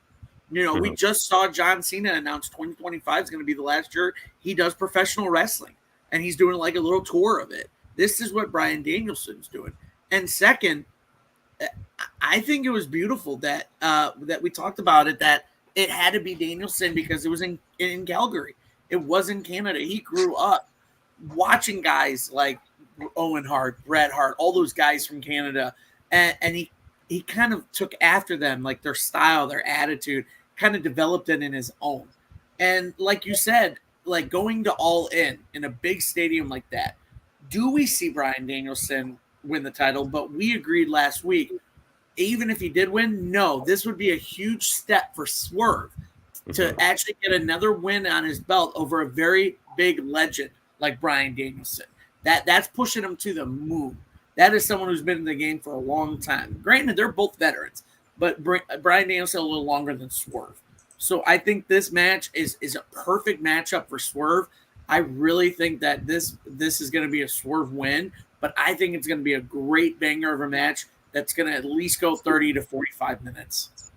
We just saw John Cena announce 2025 is going to be the last year he does professional wrestling, and he's doing like a little tour of it. This is what Bryan Danielson's doing. And second, I think it was beautiful that we talked about it, that it had to be Danielson because it was in Calgary. It was in Canada. He grew up watching guys like Owen Hart, Bret Hart, all those guys from Canada, and he kind of took after them, like their style, their attitude, kind of developed it in his own. And like you said, like going to All In a big stadium like that, do we see Bryan Danielson win the title? But we agreed last week, even if he did win, no, this would be a huge step for Swerve to actually get another win on his belt over a very big legend like Bryan Danielson. That's pushing him to the moon. That is someone who's been in the game for a long time. Granted, they're both veterans, but Bryan Danielson a little longer than Swerve. So I think this match is a perfect matchup for Swerve. I really think that this is going to be a Swerve win, but I think it's going to be a great banger of a match that's going to at least go 30 to 45 minutes.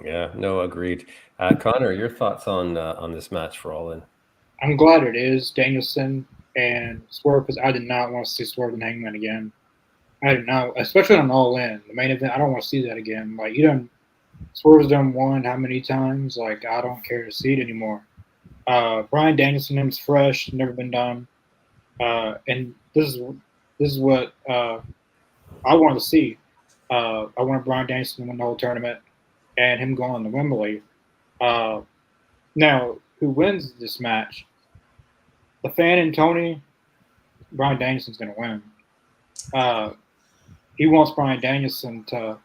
Yeah, no, agreed. Connor, your thoughts on this match for All In? I'm glad it is Danielson and Swerve, because I did not want to see Swerve and Hangman again. I did not, especially on All In, the main event. I don't want to see that again. Like, Swerve's done one how many times? Like, I don't care to see it anymore. Bryan Danielson, him's fresh, never been done, and this is what I wanted to see. I wanted Bryan Danielson to win the whole tournament, and him going to Wembley. Now, who wins this match? The fan and Tony, Bryan Danielson's going to win. He wants Bryan Danielson to.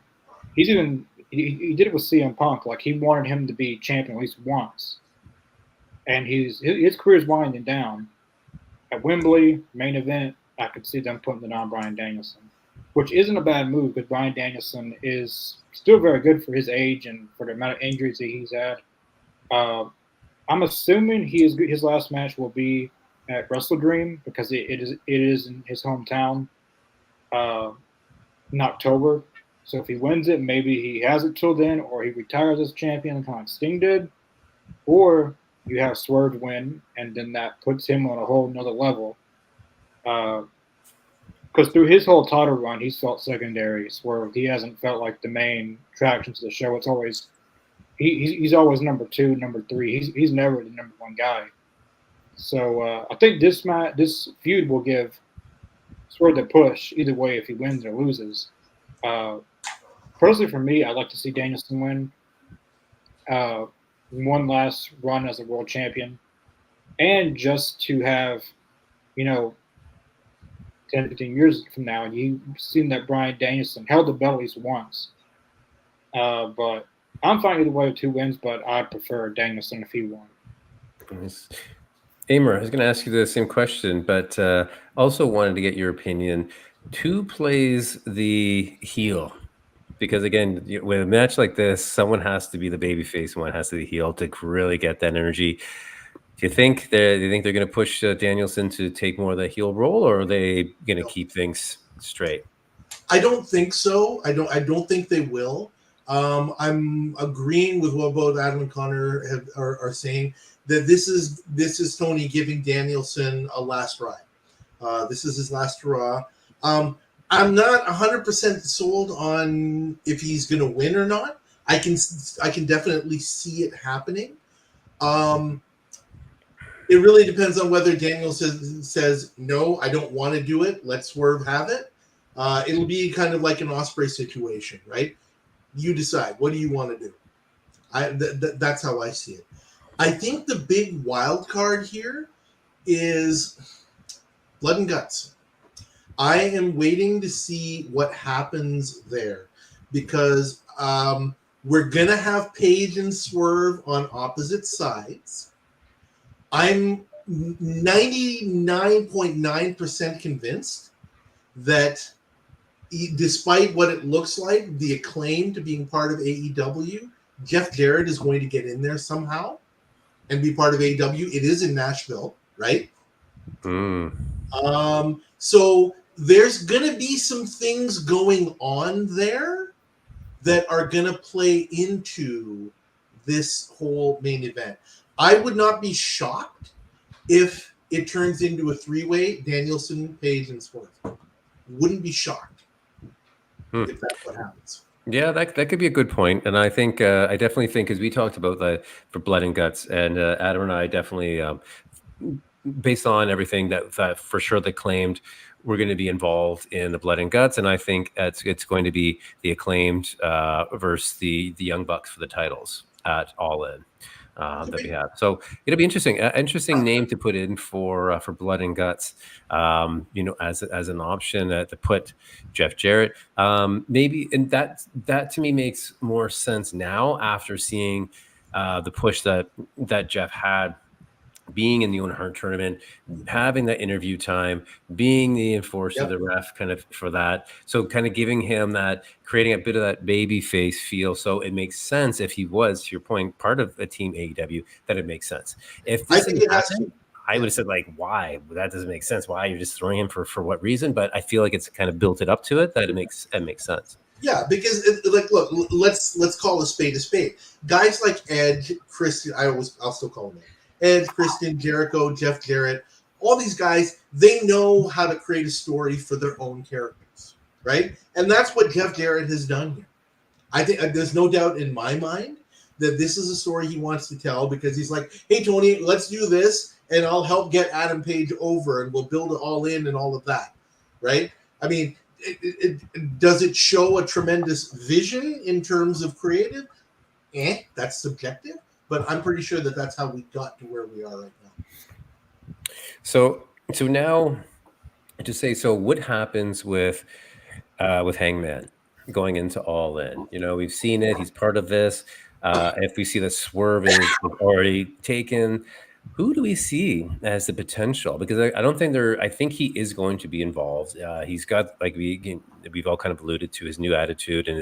He did it with CM Punk. Like, he wanted him to be champion at least once, and his career's winding down. At Wembley main event, I could see them putting it on Bryan Danielson, which isn't a bad move because Bryan Danielson is still very good for his age and for the amount of injuries that he's had. I'm assuming his last match will be at Wrestle Dream because it is in his hometown in October. So if he wins it, maybe he has it till then, or he retires as champion, kind of like Sting did, or you have Swerve win, and then that puts him on a whole nother level. because through his whole title run, he's felt secondary. Swerve. He hasn't felt like the main attraction to the show. It's always he's always number 2, number 3. He's never the number 1 guy. So I think this feud will give Swerve the push either way if he wins or loses. Personally, for me, I'd like to see Danielson win one last run as a world champion, and just to have, 10, 15 years from now, and you've seen that Bryan Danielson held the belt at least once. But I'm fine either way with 2 wins, but I prefer Danielson if he won. Nice. Amer, I was going to ask you the same question, but also wanted to get your opinion. Who plays the heel? Because again, with a match like this, someone has to be the babyface, one has to be the heel to really get that energy. Do you think they're going to push Danielson to take more of the heel role, or are they going to keep things straight? I don't think so. I don't think they will. I'm agreeing with what both Adam and Connor are saying, that this is Tony giving Danielson a last ride. This is his last hurrah. I'm not 100% sold on if he's going to win or not. I can definitely see it happening. It really depends on whether Daniel says no, I don't want to do it. Let Swerve have it. It'll be kind of like an Ospreay situation, right? You decide. What do you want to do? That's how I see it. I think the big wild card here is Blood and Guts. I am waiting to see what happens there, because we're going to have Paige and Swerve on opposite sides. I'm 99.9% convinced that despite what it looks like, the acclaim to being part of AEW, Jeff Jarrett is going to get in there somehow and be part of AEW. It is in Nashville, right? So there's going to be some things going on there that are going to play into this whole main event. I would not be shocked if it turns into a 3-way, Danielson, Page, and Swerve. Wouldn't be shocked if that's what happens. Yeah, that could be a good point. And I think, I definitely think, as we talked about for Blood and Guts, and Adam and I definitely, based on everything that for sure they claimed, we're going to be involved in the Blood and Guts. And I think it's going to be the Acclaimed versus the Young Bucks for the titles at All In. That we have. So it'll be interesting. Interesting name to put in for Blood and Guts. As an option to put Jeff Jarrett. Maybe, and that to me makes more sense now after seeing the push that Jeff had, being in the Owen Hart tournament, having that interview time, being the enforcer, the ref, kind of for that. So kind of giving him that, creating a bit of that baby face feel. So it makes sense if he was, to your point, part of a team AEW, that it makes sense. If this didn't happen, I would have said, like, why? That doesn't make sense. Why? You're just throwing him for what reason? But I feel like it's kind of built it up to it that it makes sense. Yeah, because look, let's call a spade a spade. Guys like Edge, Christian, I'll still call him Edge, Christian, Jericho, Jeff Jarrett, all these guys, they know how to create a story for their own characters, right? And that's what Jeff Jarrett has done here. I think there's no doubt in my mind that this is a story he wants to tell, because he's like, hey, Tony, let's do this, and I'll help get Adam Page over, and we'll build it all in and all of that, right? I mean, does it show a tremendous vision in terms of creative? That's subjective. But I'm pretty sure that that's how we got to where we are right now. So now, to say, so what happens with Hangman going into All In? We've seen it. He's part of this. If we see the Swerve is already taken, who do we see as the potential? Because I don't think I think he is going to be involved. He's got, like we've all kind of alluded to, his new attitude, and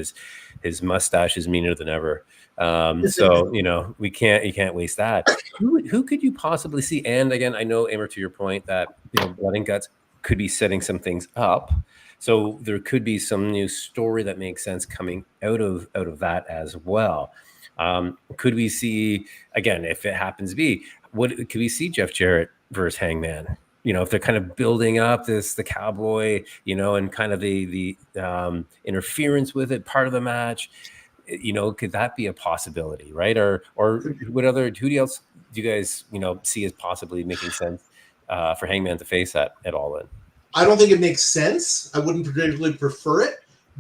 his mustache is meaner than ever. So you can't waste that. Who could you possibly see? And again, I know, Amer, to your point, that Blood and Guts could be setting some things up. So there could be some new story that makes sense coming out of that as well. Could we see, again, if it happens to be, could we see Jeff Jarrett versus Hangman if they're kind of building up the cowboy, and kind of the interference with it part of the match, could that be a possibility, right? Or who else do you guys, see as possibly making sense for Hangman to face at All In? I don't think it makes sense. I wouldn't particularly prefer it,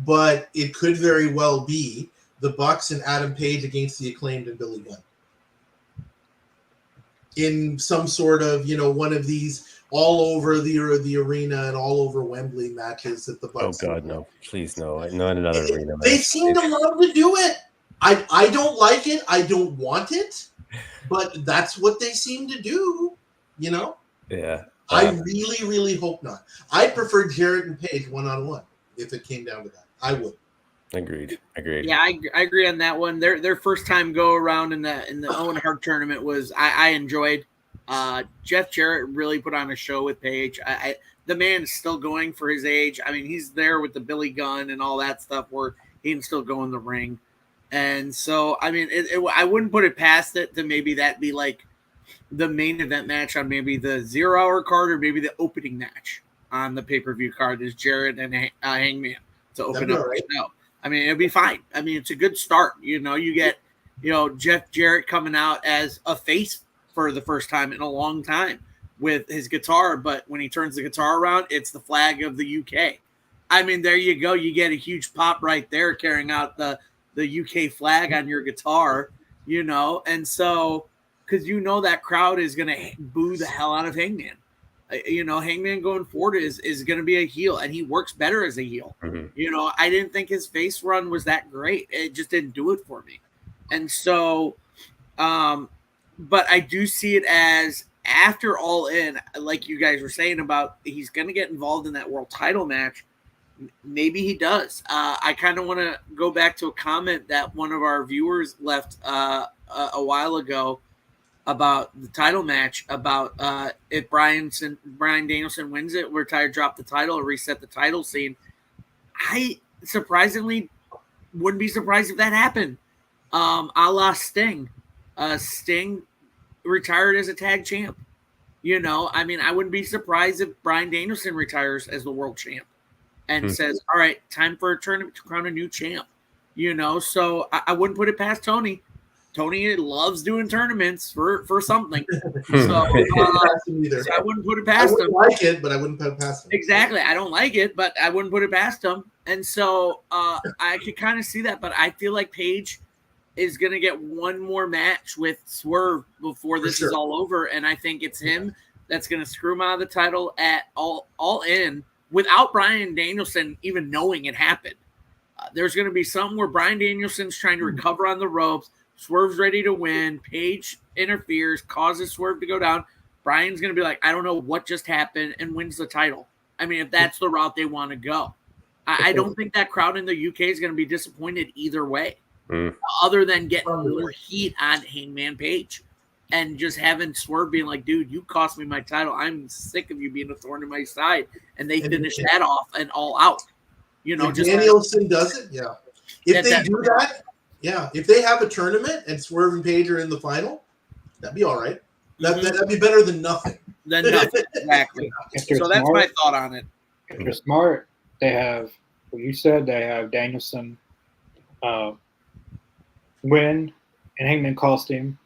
but it could very well be the Bucks and Adam Page against the Acclaimed and Billy Gunn in some sort of, one of these all over the arena and all over Wembley matches that the Bucks. Oh God, no! Please, no! Not another arena match. They seem to love to do it. I don't like it. I don't want it, but that's what they seem to do. Yeah. I really, really hope not. I'd prefer Jarrett and Page one-on-one if it came down to that. I would. Agreed. Yeah, I agree on that one. Their first time go around in the Owen Hart tournament was I enjoyed. Jeff Jarrett really put on a show with Page. The man is still going for his age. I mean, he's there with the Billy Gunn and all that stuff where he can still go in the ring. And so, I mean, I wouldn't put it past it to maybe that be like the main event match on maybe the 0 hour card or maybe the opening match on the pay-per-view card is Jarrett and Hangman to open up the show. I mean, it'll be fine. I mean, it's a good start. You get, Jeff Jarrett coming out as a face for the first time in a long time with his guitar. But when he turns the guitar around, it's the flag of the UK. I mean, there you go. You get a huge pop right there carrying out the UK flag on your guitar, And so, because that crowd is going to boo the hell out of Hangman. Hangman going forward is going to be a heel, and he works better as a heel. Mm-hmm. I didn't think his face run was that great. It just didn't do it for me. And so, but I do see it as after All In, like you guys were saying about he's going to get involved in that world title match. Maybe he does. I kind of want to go back to a comment that one of our viewers left a while ago about the title match, about if Bryan Danielson wins it, retire, drop the title, or reset the title scene. I surprisingly wouldn't be surprised if that happened. A la Sting. Sting retired as a tag champ. I mean, I wouldn't be surprised if Bryan Danielson retires as the world champ and says, all right, time for a tournament to crown a new champ. So I wouldn't put it past Tony. Tony loves doing tournaments for something. So I wouldn't put it past him. I like it, but I wouldn't put it past him. Exactly. I don't like it, but I wouldn't put it past him. And so I could kind of see that, but I feel like Paige is going to get one more match with Swerve before this is all over. And I think it's him that's going to screw him out of the title at all In without Bryan Danielson even knowing it happened. There's going to be something where Bryan Danielson's trying to recover on the ropes. Swerve's ready to win. Paige interferes, causes Swerve to go down. Bryan's going to be like, I don't know what just happened, and wins the title. I mean, if that's the route they want to go. I don't think that crowd in the UK is going to be disappointed either way, other than getting more heat on Hangman Page and just having Swerve being like, dude, you cost me my title. I'm sick of you being a thorn in my side. And they finish that off and all out. Just Danielson does it, yeah. If they do that, yeah, if they have a tournament and Swerve and Page are in the final, that'd be all right. That'd be better than nothing. Exactly. So that's my thought on it. If they're smart, they have what you said. They have Danielson win, and Hangman cost him.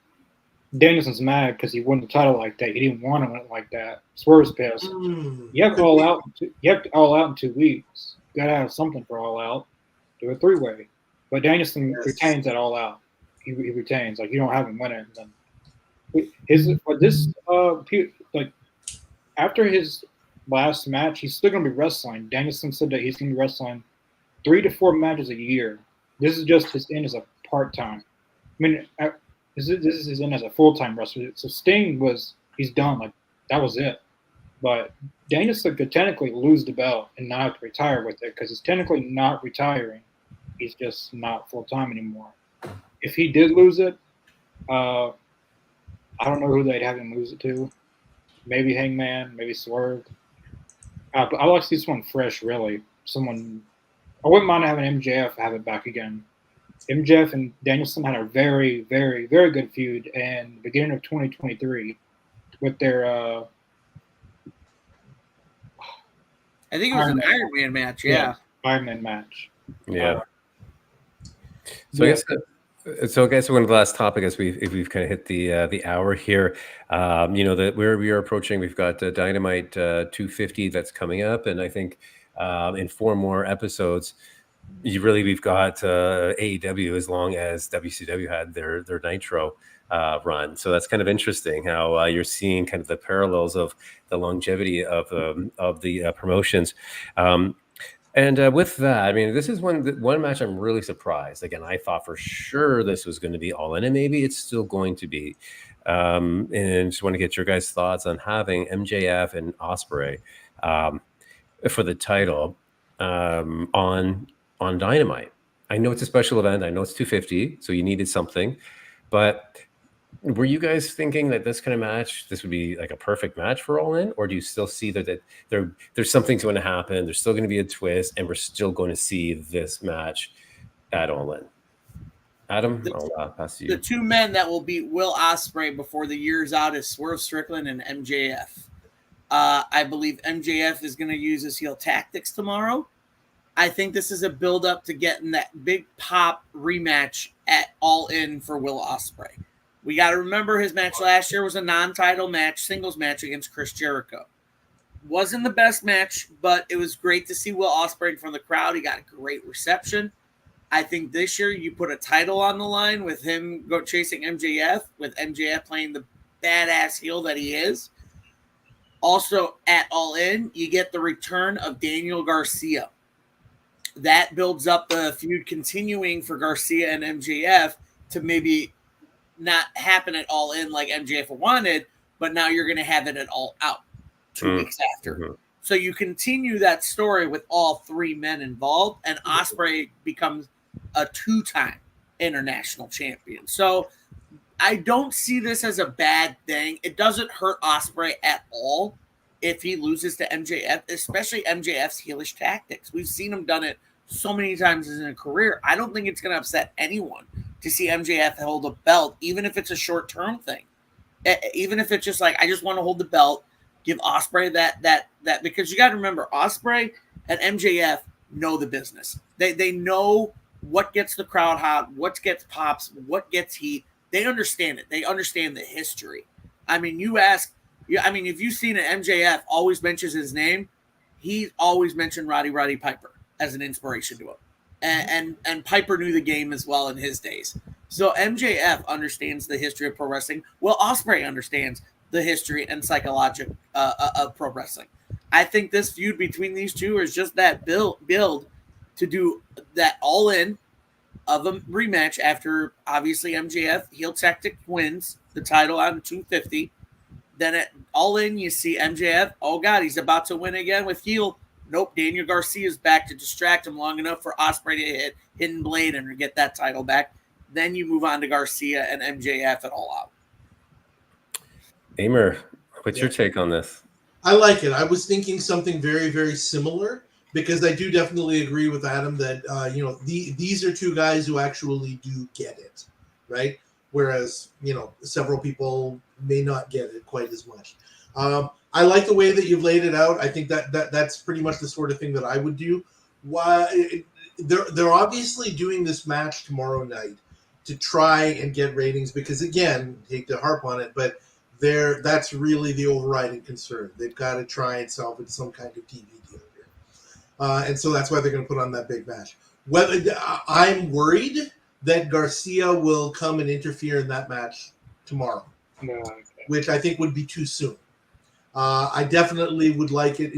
Danielson's mad because he won the title like that. He didn't want to win it like that. Swerve's pissed. You have to all out. You have to all out in 2 weeks. You gotta have something for all out. Do a 3-way. But Danielson retains that all out. He retains. Like, you don't have him win it. Then after his last match, he's still gonna be wrestling. Danielson said that he's gonna be wrestling 3 to 4 matches a year. This is just his in as a part-time. I mean, this is his in as a full-time wrestler. So Sting he's done. Like, that was it. But Danielson could technically lose the belt and not have to retire with it because he's technically not retiring. He's just not full-time anymore. If he did lose it, I don't know who they'd have him lose it to. Maybe Hangman, maybe Swerve. But I like to see someone fresh, really. I wouldn't mind having MJF have it back again. MJF and Danielson had a very, very, very good feud in the beginning of 2023 with their I think it was an Iron Man match. Yeah. Iron Man match. Yeah. So I guess. So I guess one of the last topic as we've kind of hit the hour here, that where we are approaching, we've got Dynamite 250 that's coming up, and I think in 4 more episodes, we've got AEW as long as WCW had their Nitro run. So that's kind of interesting how you're seeing kind of the parallels of the longevity of the promotions. And with that, I mean, this is one match I'm really surprised. Again, I thought for sure this was going to be All In, and maybe it's still going to be. And just want to get your guys' thoughts on having MJF and Ospreay for the title on Dynamite. I know it's a special event. I know it's 250, so you needed something. But were you guys thinking that this kind of match, this would be like a perfect match for All In, or do you still see that there's something going to happen? There's still going to be a twist, and we're still going to see this match at All In. Adam, I'll pass to you. The 2 men that will beat Will Ospreay before the year's out is Swerve Strickland and MJF. I believe MJF is going to use his heel tactics tomorrow. I think this is a build-up to getting that big pop rematch at All In for Will Ospreay. We got to remember his match last year was a non-title match, singles match against Chris Jericho. Wasn't the best match, but it was great to see Will Ospreay in front of the crowd. He got a great reception. I think this year you put a title on the line with him go chasing MJF, with MJF playing the badass heel that he is. Also, at All In, you get the return of Daniel Garcia. That builds up the feud continuing for Garcia and MJF to maybe not happen at All In like MJF wanted, but now you're going to have it at All Out 2 weeks after. Mm-hmm. So you continue that story with all 3 men involved, and Ospreay becomes a 2-time international champion. So I don't see this as a bad thing. It doesn't hurt Ospreay at all if he loses to MJF, especially MJF's heelish tactics. We've seen him done it so many times in a career. I don't think it's going to upset anyone to see MJF hold a belt, even if it's a short-term thing. Even if it's just like, I just want to hold the belt, give Ospreay that because you got to remember, Ospreay and MJF know the business. They know what gets the crowd hot, what gets pops, what gets heat. They understand it. They understand the history. I mean, if you've seen an MJF always mentions his name, he always mentioned Roddy Piper as an inspiration to him. And Piper knew the game as well in his days. So MJF understands the history of pro wrestling. Well, Ospreay understands the history and psychology of pro wrestling. I think this feud between these two is just that build to do that All In of a rematch after obviously MJF heel tactic wins the title on 250. Then at All In, you see MJF. Oh God, he's about to win again with heel. Nope, Daniel Garcia is back to distract him long enough for Ospreay to hit Hidden Blade and get that title back. Then you move on to Garcia and MJF at All Out. Amer, what's your take on this? I like it. I was thinking something very, very similar because I do definitely agree with Adam that these are 2 guys who actually do get it, right? Whereas several people may not get it quite as much. I like the way that you've laid it out. I think that's pretty much the sort of thing that I would do. Why they're obviously doing this match tomorrow night to try and get ratings because, again, hate to harp on it, but that's really the overriding concern. They've got to try and salvage some kind of TV deal here, and so that's why they're going to put on that big match. I'm worried that Garcia will come and interfere in that match tomorrow, which I think would be too soon. I definitely would like it.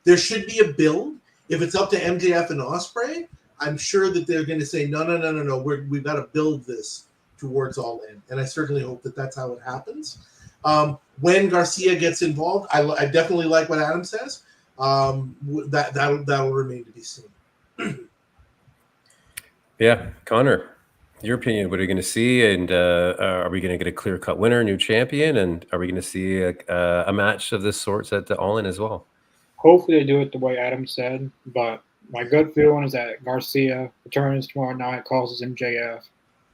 There should be a build. If it's up to MJF and Ospreay, I'm sure that they're going to say, no. We've got to build this towards All In. And I certainly hope that that's how it happens. When Garcia gets involved, I definitely like what Adam says. That'll remain to be seen. Yeah, Connor, your opinion, what are we going to see? And are we going to get a clear-cut winner, new champion? And are we going to see a match of this sort at the All In as well? Hopefully they do it the way Adam said, but my gut feeling is that Garcia returns tomorrow night, causes MJF.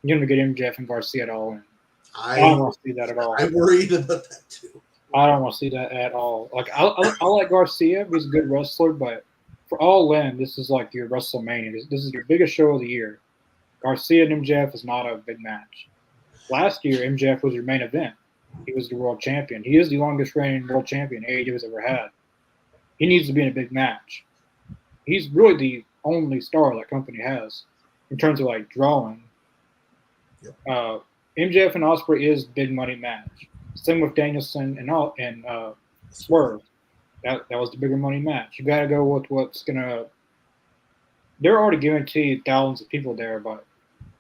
I'm going to get MJF and Garcia at All In. I don't want to see that at all. I'm worried about that too. I don't want to see that at all. Like I like Garcia. He's a good wrestler, but for All In, this is like your WrestleMania. This is your biggest show of the year. Garcia and MJF is not a big match. Last year, MJF was your main event. He was the world champion. He is the longest reigning world champion AEW has ever had. He needs to be in a big match. He's really the only star that company has in terms of like drawing. Yep. MJF and Ospreay is big money match. Same with Danielson and Swerve. That was the bigger money match. You got to go with what's gonna. They're already guaranteed thousands of people there, but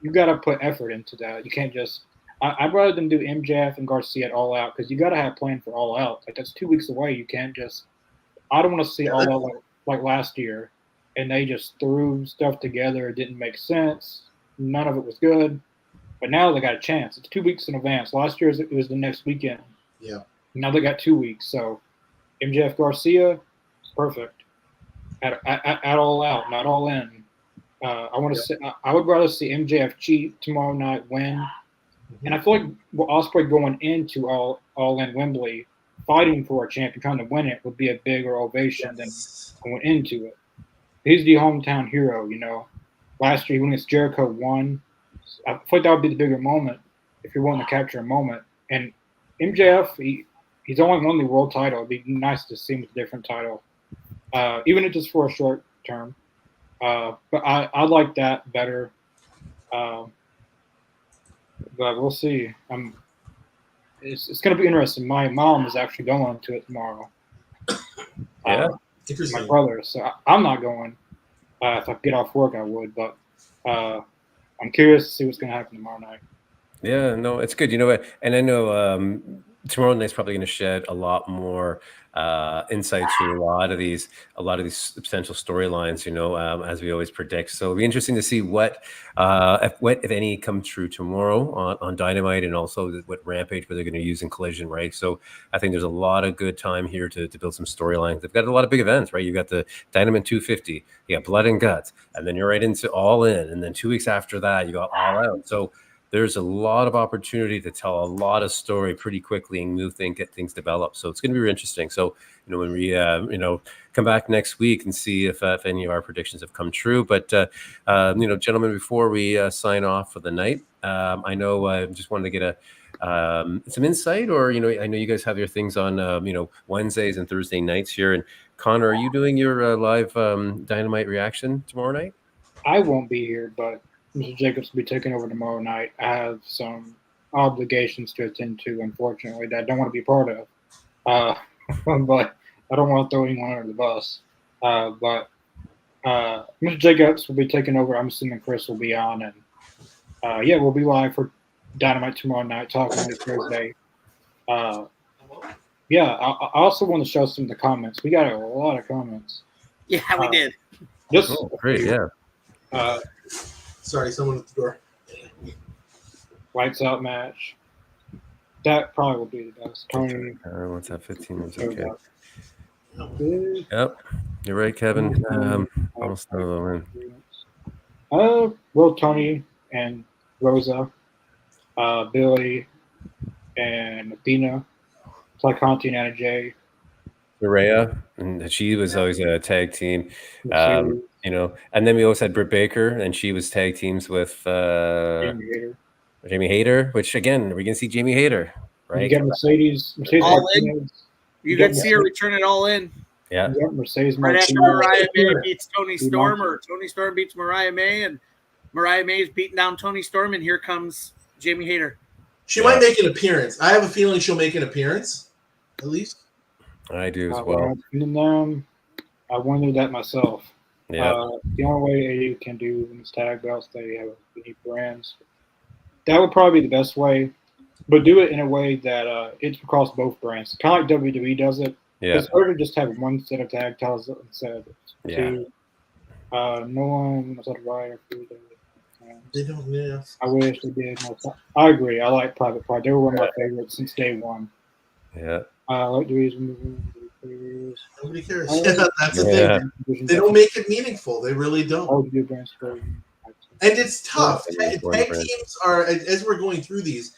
you got to put effort into that. You can't just. I'd rather them do MJF and Garcia at All Out because you got to have a plan for All Out. Like that's 2 weeks away. You can't just. I don't want to see All Out like last year, and they just threw stuff together. It didn't make sense. None of it was good. But now they got a chance. It's 2 weeks in advance. Last year it was the next weekend. Yeah. Now they got 2 weeks. So MJF Garcia is perfect. At All Out, not All In. I want to see. I would rather see MJF cheat tomorrow night, win, and I feel like Ospreay going into All In Wembley, fighting for a champion, trying to win it, would be a bigger ovation than going into it. He's the hometown hero, you know. Last year when it's Jericho won, I feel like that would be the bigger moment if you're willing to capture a moment. And MJF, he's only won the world title. It'd be nice to see him with a different title, even if it's for a short term. But I like that better. But we'll see. It's going to be interesting. My mom is actually going to it tomorrow. Yeah. My brother. So I'm not going. If I could get off work, I would. But I'm curious to see what's going to happen tomorrow night. Yeah, no, it's good. You know what? And I know tomorrow night's probably going to shed a lot more insight to a lot of these potential storylines. You know, as we always predict. So it'll be interesting to see what if any come true tomorrow on Dynamite, and also what Rampage, where they're going to use in Collision, right? So I think there's a lot of good time here to build some storylines. They've got a lot of big events, right? You got the Dynamite 250, you got Blood and Guts, and then you're right into All In, and then 2 weeks after that, you got All Out. So there's a lot of opportunity to tell a lot of story pretty quickly and get things developed. So it's going to be really interesting. So, you know, when we, come back next week and see if any of our predictions have come true. But, gentlemen, before we sign off for the night, I know I just wanted to get some insight, or, you know, I know you guys have your things on, Wednesdays and Thursday nights here. And Connor, are you doing your live Dynamite reaction tomorrow night? I won't be here, but Mr. Jacobs will be taking over tomorrow night. I have some obligations to attend to, unfortunately, that I don't want to be part of. But I don't want to throw anyone under the bus. But Mr. Jacobs will be taking over. I'm assuming Chris will be on. And, we'll be live for Dynamite tomorrow night, talking on Thursday. I also want to show some of the comments. We got a lot of comments. Yeah, we did. Great, yeah. Sorry, someone at the door. Lights out match. That probably will be the best. Tony. What's that? 15 minutes. Okay. Yep. You're right, Kevin. Almost another win. Well, Tony and Rosa, Billy, and Athena, Conti and Anna Jay. Rhea, and she was always a tag team. And then we always had Britt Baker, and she was tag teams with Jamie Hayter, which again, we're gonna see Jamie Hayter, right? You got Mercedes All In. You got to see her return it All In. Yeah. Mercedes right after Mariah May beats Tony Storm, or Tony Storm beats Mariah May, and Mariah May is beating down Tony Storm, and here comes Jamie Hayter. She might make an appearance. I have a feeling she'll make an appearance, at least. I do as well. I wondered that myself. Yeah. The only way AEW can do these tag belts, they have unique brands. That would probably be the best way, but do it in a way that it's across both brands. Kind of like WWE does it. Yeah. It's harder to just have one set of tag titles instead of two. No one was that right. They don't. Yeah. I wish they did. I agree. I like Private Party. They were one of my favorites since day one. Yeah. I like the reason. Nobody cares. That's the thing. They don't make it meaningful. They really don't. And it's tough. Tag teams are, as we're going through these,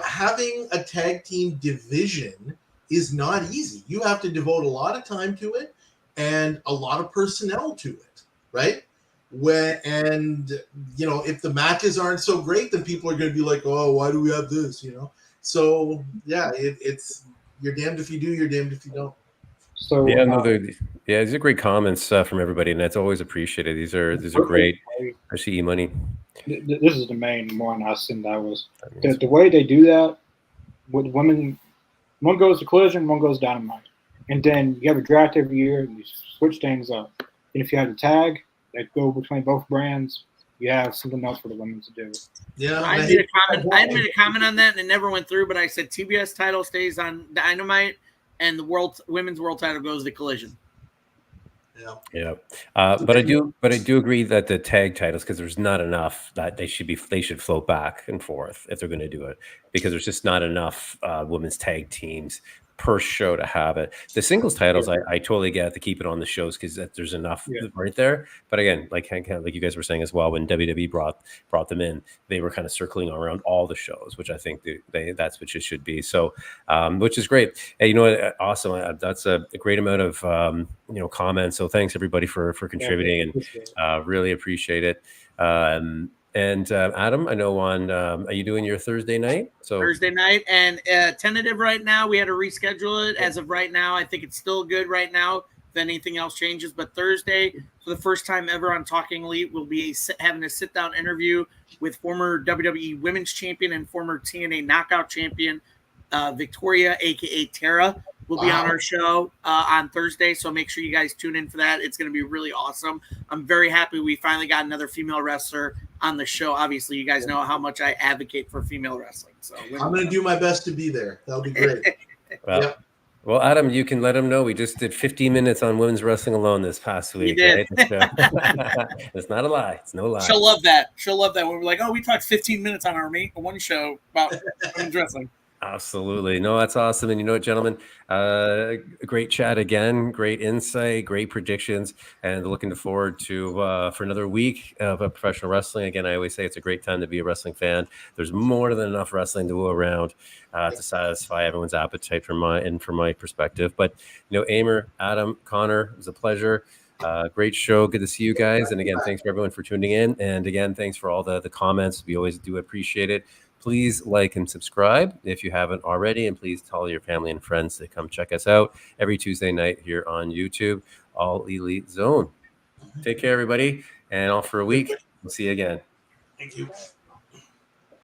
having a tag team division is not easy. You have to devote a lot of time to it and a lot of personnel to it, right? And if the matches aren't so great, then people are going to be like, oh, why do we have this? So yeah, it's you're damned if you do, you're damned if you don't. So Yeah, no, these are great comments from everybody, and that's always appreciated. These are great. I see money. This is the main one I sent. That was the way they do that with women. One goes to Collision, one goes Dynamite, and then you have a draft every year, and you switch things up. And if you have the tag that go between both brands, you have something else for the women to do. Yeah, I made a comment on that, and it never went through. But I said TBS title stays on Dynamite, and the women's world title goes to Collision. Yeah. But I do agree that the tag titles, because there's not enough, that they should float back and forth if they're going to do it, because there's just not enough women's tag teams per show to have it. The singles titles, I totally get to keep it on the shows because there's enough right there. But again, like you guys were saying as well, when WWE brought them in, they were kind of circling around all the shows, which I think that's what it should be. So, which is great. Hey, awesome. That's a great amount of comments. So thanks everybody for contributing, and really appreciate it. And Adam, I know are you doing your Thursday night? So Thursday night, and tentative right now. We had to reschedule it. As of right now, I think it's still good right now. If anything else changes, but Thursday, for the first time ever on Talking Elite, we'll be having a sit-down interview with former WWE Women's Champion and former TNA Knockout Champion Victoria, aka Tara, will be on our show on Thursday. So make sure you guys tune in for that. It's going to be really awesome. I'm very happy we finally got another female wrestler on the show. Obviously, you guys know how much I advocate for female wrestling. So I'm going to do my best to be there. That'll be great. Well, Adam, you can let them know we just did 15 minutes on women's wrestling alone this past week. Right? It's not a lie. It's no lie. She'll love that. When we're like, oh, we talked 15 minutes on our one show about women's wrestling. Absolutely. No, that's awesome. And you know what, gentlemen, great chat again, great insight, great predictions, and looking forward to for another week of professional wrestling. Again, I always say it's a great time to be a wrestling fan. There's more than enough wrestling to go around to satisfy everyone's appetite from my perspective. But, Aimer, Adam, Connor, it was a pleasure. Great show. Good to see you guys. And again, thanks for everyone for tuning in. And again, thanks for all the comments. We always do appreciate it. Please like and subscribe if you haven't already, and please tell your family and friends to come check us out every Tuesday night here on YouTube, All Elite Zone. Take care, everybody, and all for a week. We'll see you again. Thank you.